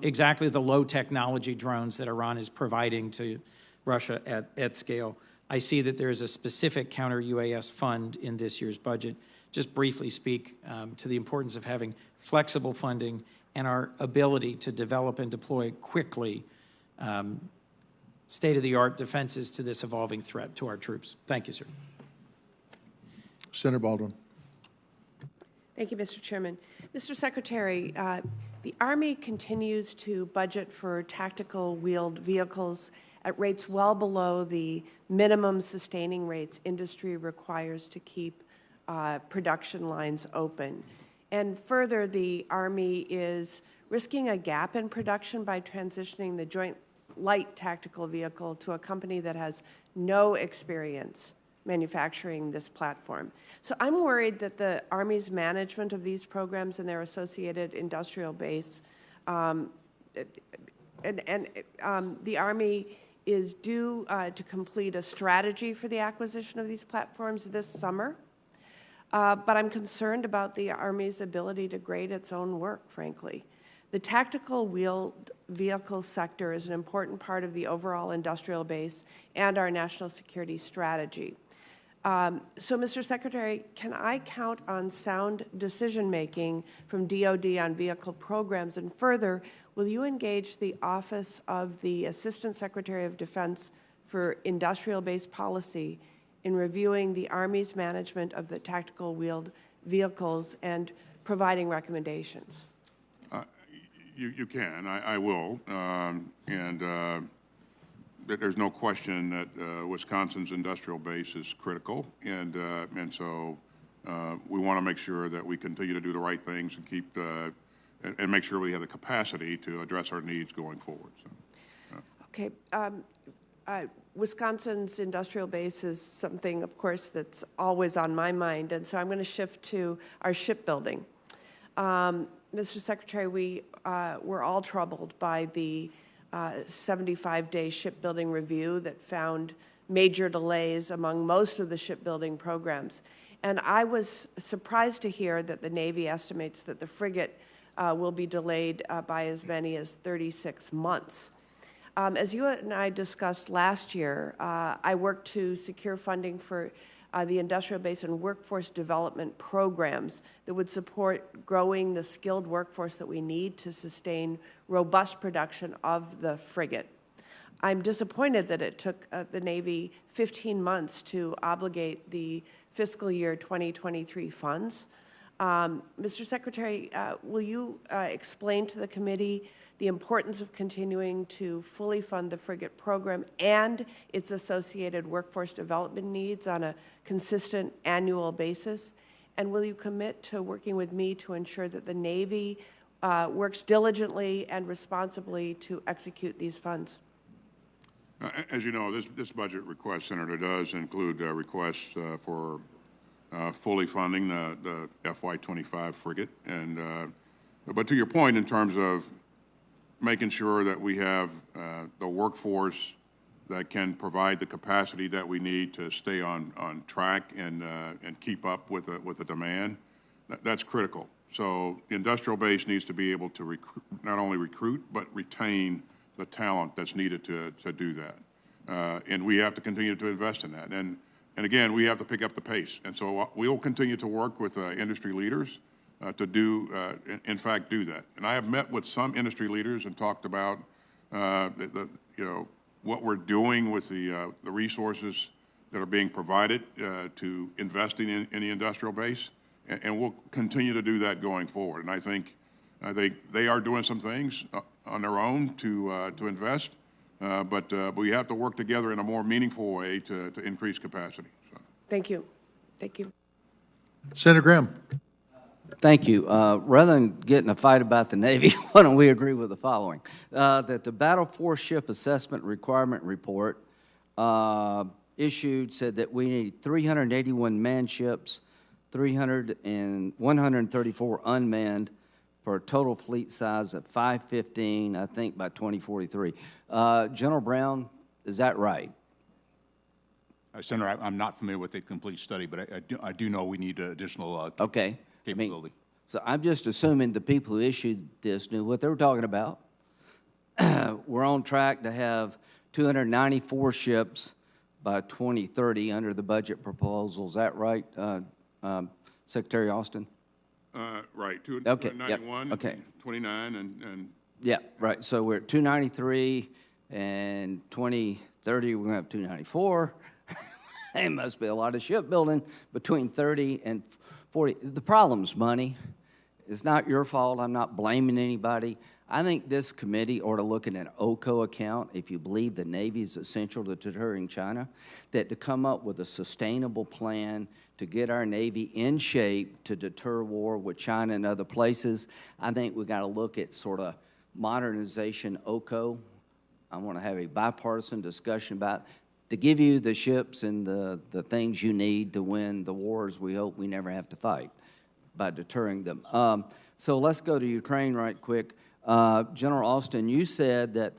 exactly the low technology drones that Iran is providing to Russia at scale. I see that there is a specific counter-UAS fund in this year's budget. Just briefly speak to the importance of having flexible funding and our ability to develop and deploy quickly state-of-the-art defenses to this evolving threat to our troops. Thank you, sir. Senator Baldwin. Thank you, Mr. Chairman. Mr. Secretary, the Army continues to budget for tactical wheeled vehicles at rates well below the minimum sustaining rates industry requires to keep production lines open. And further, the Army is risking a gap in production by transitioning the Joint Light Tactical Vehicle to a company that has no experience manufacturing this platform. So I'm worried that the Army's management of these programs and their associated industrial base, the Army is due to complete a strategy for the acquisition of these platforms this summer. But I'm concerned about the Army's ability to grade its own work, frankly. The tactical wheeled vehicle sector is an important part of the overall industrial base and our national security strategy. So, Mr. Secretary, can I count on sound decision-making from DoD on vehicle programs? And further, will you engage the Office of the Assistant Secretary of Defense for Industrial-Based Policy in reviewing the Army's management of the tactical wheeled vehicles and providing recommendations? You can. I will. There's no question that Wisconsin's industrial base is critical, and so we want to make sure that we continue to do the right things and keep and make sure we have the capacity to address our needs going forward. So, Okay. Wisconsin's industrial base is something, of course, that's always on my mind, and so I'm going to shift to our shipbuilding. Mr. Secretary, we're all troubled by the 75-day shipbuilding review that found major delays among most of the shipbuilding programs. And I was surprised to hear that the Navy estimates that the frigate will be delayed by as many as 36 months. As you and I discussed last year, I worked to secure funding for the industrial base and workforce development programs that would support growing the skilled workforce that we need to sustain robust production of the frigate. I'm disappointed that it took the Navy 15 months to obligate the fiscal year 2023 funds. Mr. Secretary, will you explain to the committee the importance of continuing to fully fund the frigate program and its associated workforce development needs on a consistent annual basis? And will you commit to working with me to ensure that the Navy works diligently and responsibly to execute these funds? As you know, this budget request, Senator, does include requests for fully funding the FY25 frigate. But to your point, in terms of making sure that we have the workforce that can provide the capacity that we need to stay on track and keep up with the demand, that's critical. So the industrial base needs to be able to not only recruit, but retain the talent that's needed to do that. And we have to continue to invest in that. And again, we have to pick up the pace. And so we'll continue to work with industry leaders to in fact, do that. And I have met with some industry leaders and talked about what we're doing with the resources that are being provided to investing in the industrial base, and we'll continue to do that going forward. And I think they are doing some things on their own to invest, but we have to work together in a more meaningful way to increase capacity. So. Thank you. Thank you. Senator Graham. Thank you. Rather than get in a fight about the Navy, why don't we agree with the following? That the Battle Force Ship Assessment Requirement Report issued said that we need 381 manned ships, 134 unmanned, for a total fleet size of 515, I think, by 2043. General Brown, is that right? Senator, I'm not familiar with the complete study, but I do know we need additional okay. capability. So I'm just assuming the people who issued this knew what they were talking about. We're on track to have 294 ships by 2030 under the budget proposal. Is that right, Secretary Austin? Right, okay, 291, yep. Okay. 29, and yeah, right. So we're at 293, and 2030 we're going to have 294. There must be a lot of shipbuilding between 30 and 40. The problem's money. It's not your fault. I'm not blaming anybody. I think this committee ought to look at an OCO account, if you believe the Navy is essential to deterring China, that to come up with a sustainable plan to get our Navy in shape to deter war with China and other places. I think we got to look at sort of modernization OCO. I want to have a bipartisan discussion about to give you the ships and the things you need to win the wars we hope we never have to fight by deterring them. So let's go to Ukraine right quick. General Austin, you said that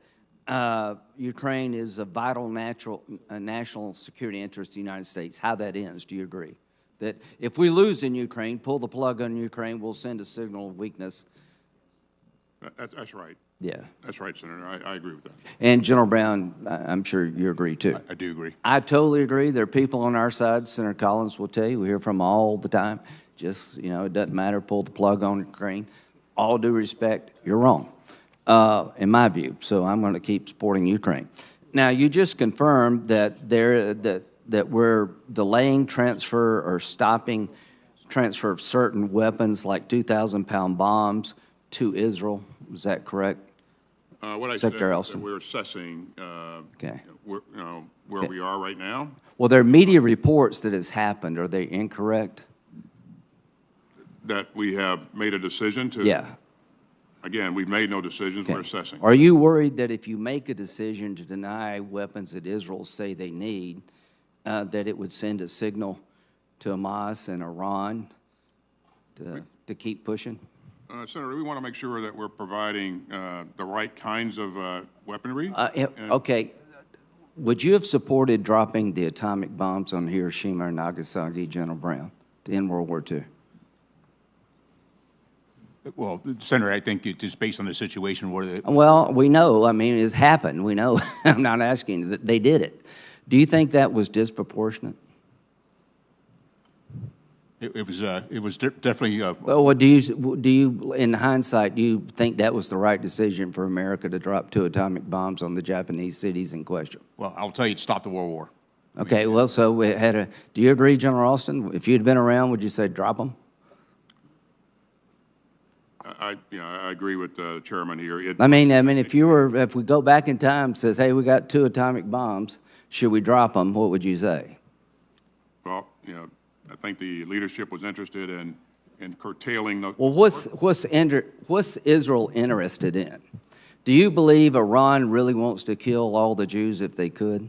Ukraine is a vital national security interest of the United States. How that ends, do you agree? That if we lose in Ukraine, pull the plug on Ukraine, we'll send a signal of weakness. That's right. Yeah. That's right, Senator. I agree with that. And General Brown, I'm sure you agree too. I do agree. I totally agree. There are people on our side, Senator Collins will tell you, we hear from them all the time. Just, it doesn't matter, pull the plug on Ukraine. All due respect, you're wrong, in my view. So I'm going to keep supporting Ukraine. Now, you just confirmed that that we're delaying transfer or stopping transfer of certain weapons like 2,000-pound bombs to Israel. Is that correct? What I Secretary said, Austin. we're assessing Okay. where we are right now. Well, there are media reports that it's happened. Are they incorrect? That we have made a decision to. Yeah. Again, we've made no decisions. Okay. We're assessing. Are you worried that if you make a decision to deny weapons that Israel say they need, that it would send a signal to Hamas and Iran to keep pushing? Senator, we want to make sure that we're providing the right kinds of weaponry. Okay. would you have supported dropping the atomic bombs on Hiroshima and Nagasaki, General Brown, to end World War II? Well, Senator, I think just based on the situation where Well, we know, I mean, it's happened, we know. I'm not asking, that they did it. Do you think that was disproportionate? it was definitely, Well, do you, in hindsight, do you think that was the right decision for America to drop 2 atomic bombs on the Japanese cities in question? well, I'll tell you, it stopped the World War. Okay, well, so we had a, do you agree, General Austin? If you'd been around, would you say drop them? I agree with the chairman here. I mean, if we go back in time, says, hey, we got 2 atomic bombs, should we drop them? What would you say? Well, I think the leadership was interested in curtailing the. Well, what's Israel interested in? Do you believe Iran really wants to kill all the Jews if they could?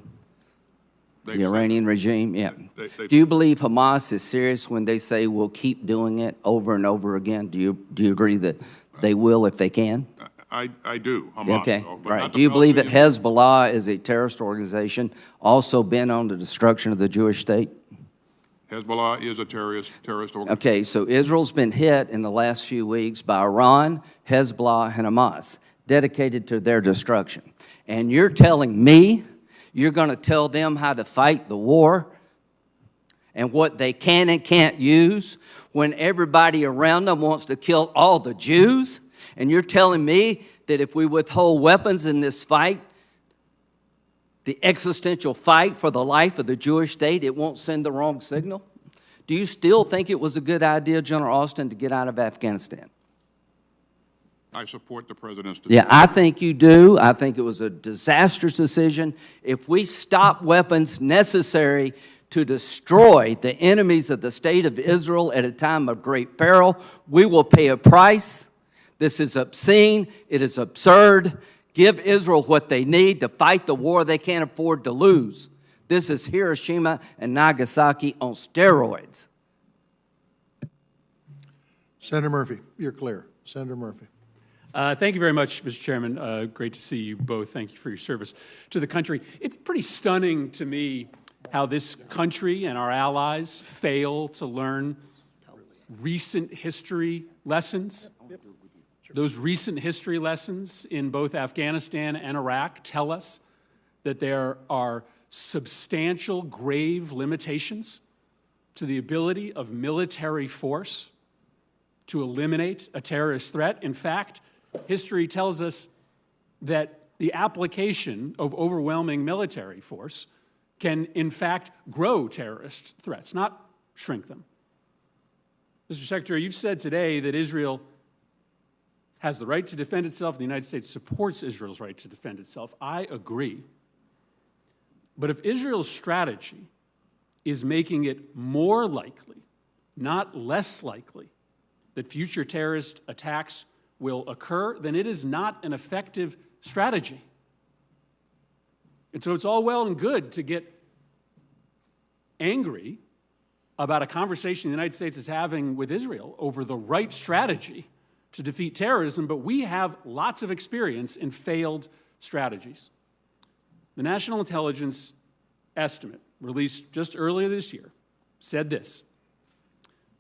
The Iranian regime, yeah. Do you believe Hamas is serious when they say we'll keep doing it over and over again? Do you agree that they will if they can? I do. Hamas, okay, but right. Do you believe that Hezbollah is a terrorist organization also bent on the destruction of the Jewish state? Hezbollah is a terrorist organization. Okay, so Israel's been hit in the last few weeks by Iran, Hezbollah, and Hamas, dedicated to their destruction. And you're telling me you're going to tell them how to fight the war and what they can and can't use when everybody around them wants to kill all the Jews? And you're telling me that if we withhold weapons in this fight, the existential fight for the life of the Jewish state, it won't send the wrong signal? Do you still think it was a good idea, General Austin, to get out of Afghanistan? I support the president's decision. Yeah, I think you do. I think it was a disastrous decision. If we stop weapons necessary to destroy the enemies of the state of Israel at a time of great peril, we will pay a price. This is obscene. It is absurd. Give Israel what they need to fight the war they can't afford to lose. This is Hiroshima and Nagasaki on steroids. Senator Murphy, you're clear. Senator Murphy. Thank you very much, Mr. Chairman. Great to see you both. Thank you for your service to the country. It's pretty stunning to me how this country and our allies fail to learn recent history lessons. Those recent history lessons in both Afghanistan and Iraq tell us that there are substantial, grave limitations to the ability of military force to eliminate a terrorist threat. In fact, history tells us that the application of overwhelming military force can, in fact, grow terrorist threats, not shrink them. Mr. Secretary, you've said today that Israel has the right to defend itself, the United States supports Israel's right to defend itself. I agree. But if Israel's strategy is making it more likely, not less likely, that future terrorist attacks will occur, then it is not an effective strategy. And so it's all well and good to get angry about a conversation the United States is having with Israel over the right strategy to defeat terrorism, but we have lots of experience in failed strategies. The National Intelligence Estimate, released just earlier this year, said this,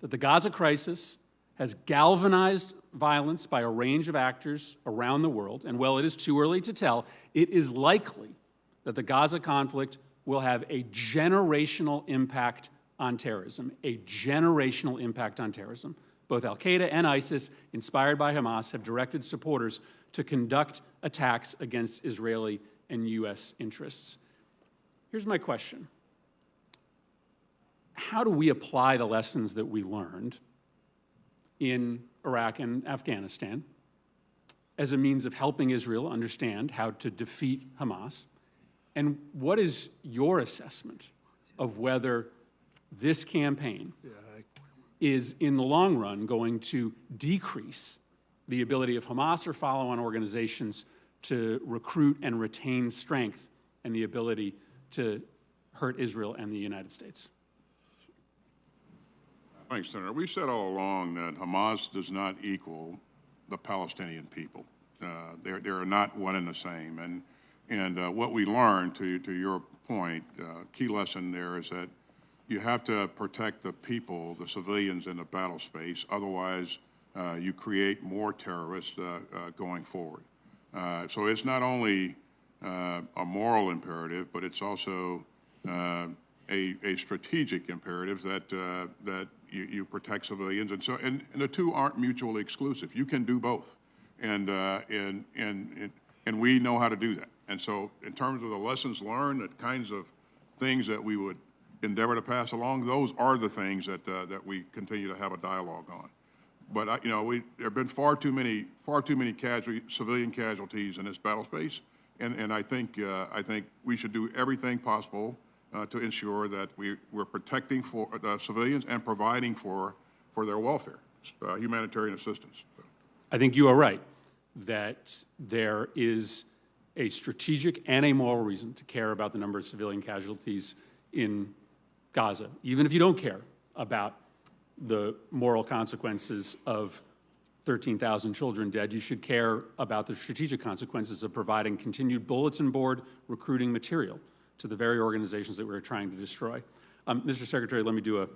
that the Gaza crisis has galvanized violence by a range of actors around the world, and while it is too early to tell, it is likely that the Gaza conflict will have a generational impact on terrorism, a generational impact on terrorism. Both al-Qaeda and ISIS, inspired by Hamas, have directed supporters to conduct attacks against Israeli and U.S. interests. Here's my question. How do we apply the lessons that we learned in Iraq and Afghanistan as a means of helping Israel understand how to defeat Hamas? And what is your assessment of whether this campaign is, in the long run, going to decrease the ability of Hamas or follow-on organizations to recruit and retain strength and the ability to hurt Israel and the United States? Thanks, Senator. We've said all along that Hamas does not equal the Palestinian people. They are not one and the same. And what we learned, to your point, key lesson there is that you have to protect the people, the civilians in the battle space. Otherwise, you create more terrorists going forward. So it's not only a moral imperative, but it's also a strategic imperative that you protect civilians. And so, and the two aren't mutually exclusive. You can do both, and we know how to do that. And so, in terms of the lessons learned, the kinds of things that we would endeavor to pass along, those are the things that we continue to have a dialogue on. But you know, there have been far too many civilian casualties in this battle space, and I think we should do everything possible to ensure that we're protecting for civilians and providing for their welfare, humanitarian assistance. I think you are right that there is a strategic and a moral reason to care about the number of civilian casualties in Gaza, even if you don't care about the moral consequences of 13,000 children dead. You should care about the strategic consequences of providing continued bulletin board recruiting material to the very organizations that we're trying to destroy. Mr. Secretary, let me do a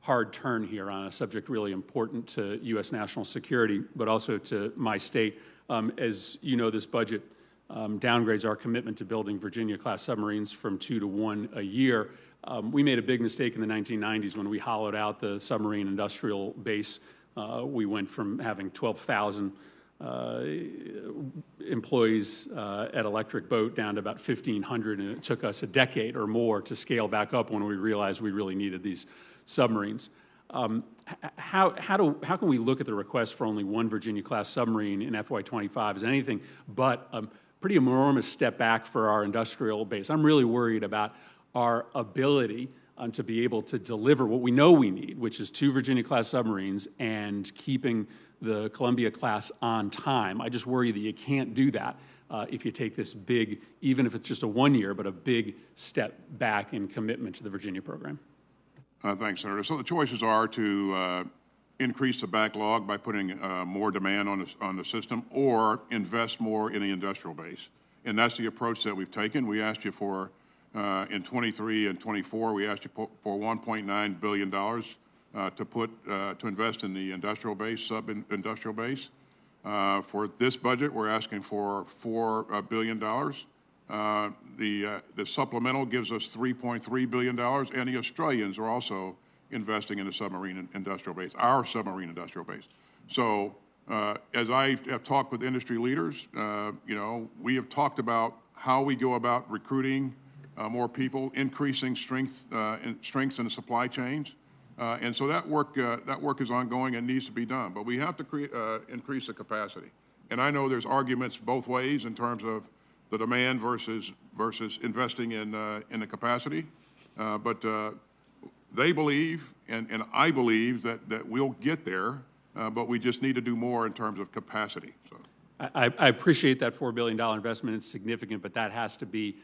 hard turn here on a subject really important to U.S. national security, but also to my state. As you know, this budget downgrades our commitment to building Virginia-class submarines from 2 to 1 a year. We made a big mistake in the 1990s when we hollowed out the submarine industrial base. We went from having 12,000 employees at Electric Boat down to about 1,500, and it took us a decade or more to scale back up when we realized we really needed these submarines. How can we look at the request for only one Virginia-class submarine in FY25 as anything but a pretty enormous step back for our industrial base? I'm really worried about our ability to be able to deliver what we know we need, which is 2 Virginia-class submarines and keeping the Columbia-class on time. I just worry that you can't do that if you take this big, even if it's just a 1 year, but a big step back in commitment to the Virginia program. Thanks, Senator. So the choices are to increase the backlog by putting more demand on the system, or invest more in the industrial base. And that's the approach that we've taken. We asked you for, in 23 and 24, we asked you for $1.9 billion to invest in the industrial base, sub-industrial base. For this budget, we're asking for $4 billion. The supplemental gives us $3.3 billion, and the Australians are also investing in the submarine industrial base, our submarine industrial base. So as I have talked with industry leaders, you know, we have talked about how we go about recruiting more people, increasing strengths in the supply chains. And so that work is ongoing and needs to be done. But we have to increase the capacity. And I know there's arguments both ways in terms of the demand versus investing in the capacity. But they believe, and I believe, that we'll get there, but we just need to do more in terms of capacity. So. I appreciate that $4 billion investment. It's significant, but that has to be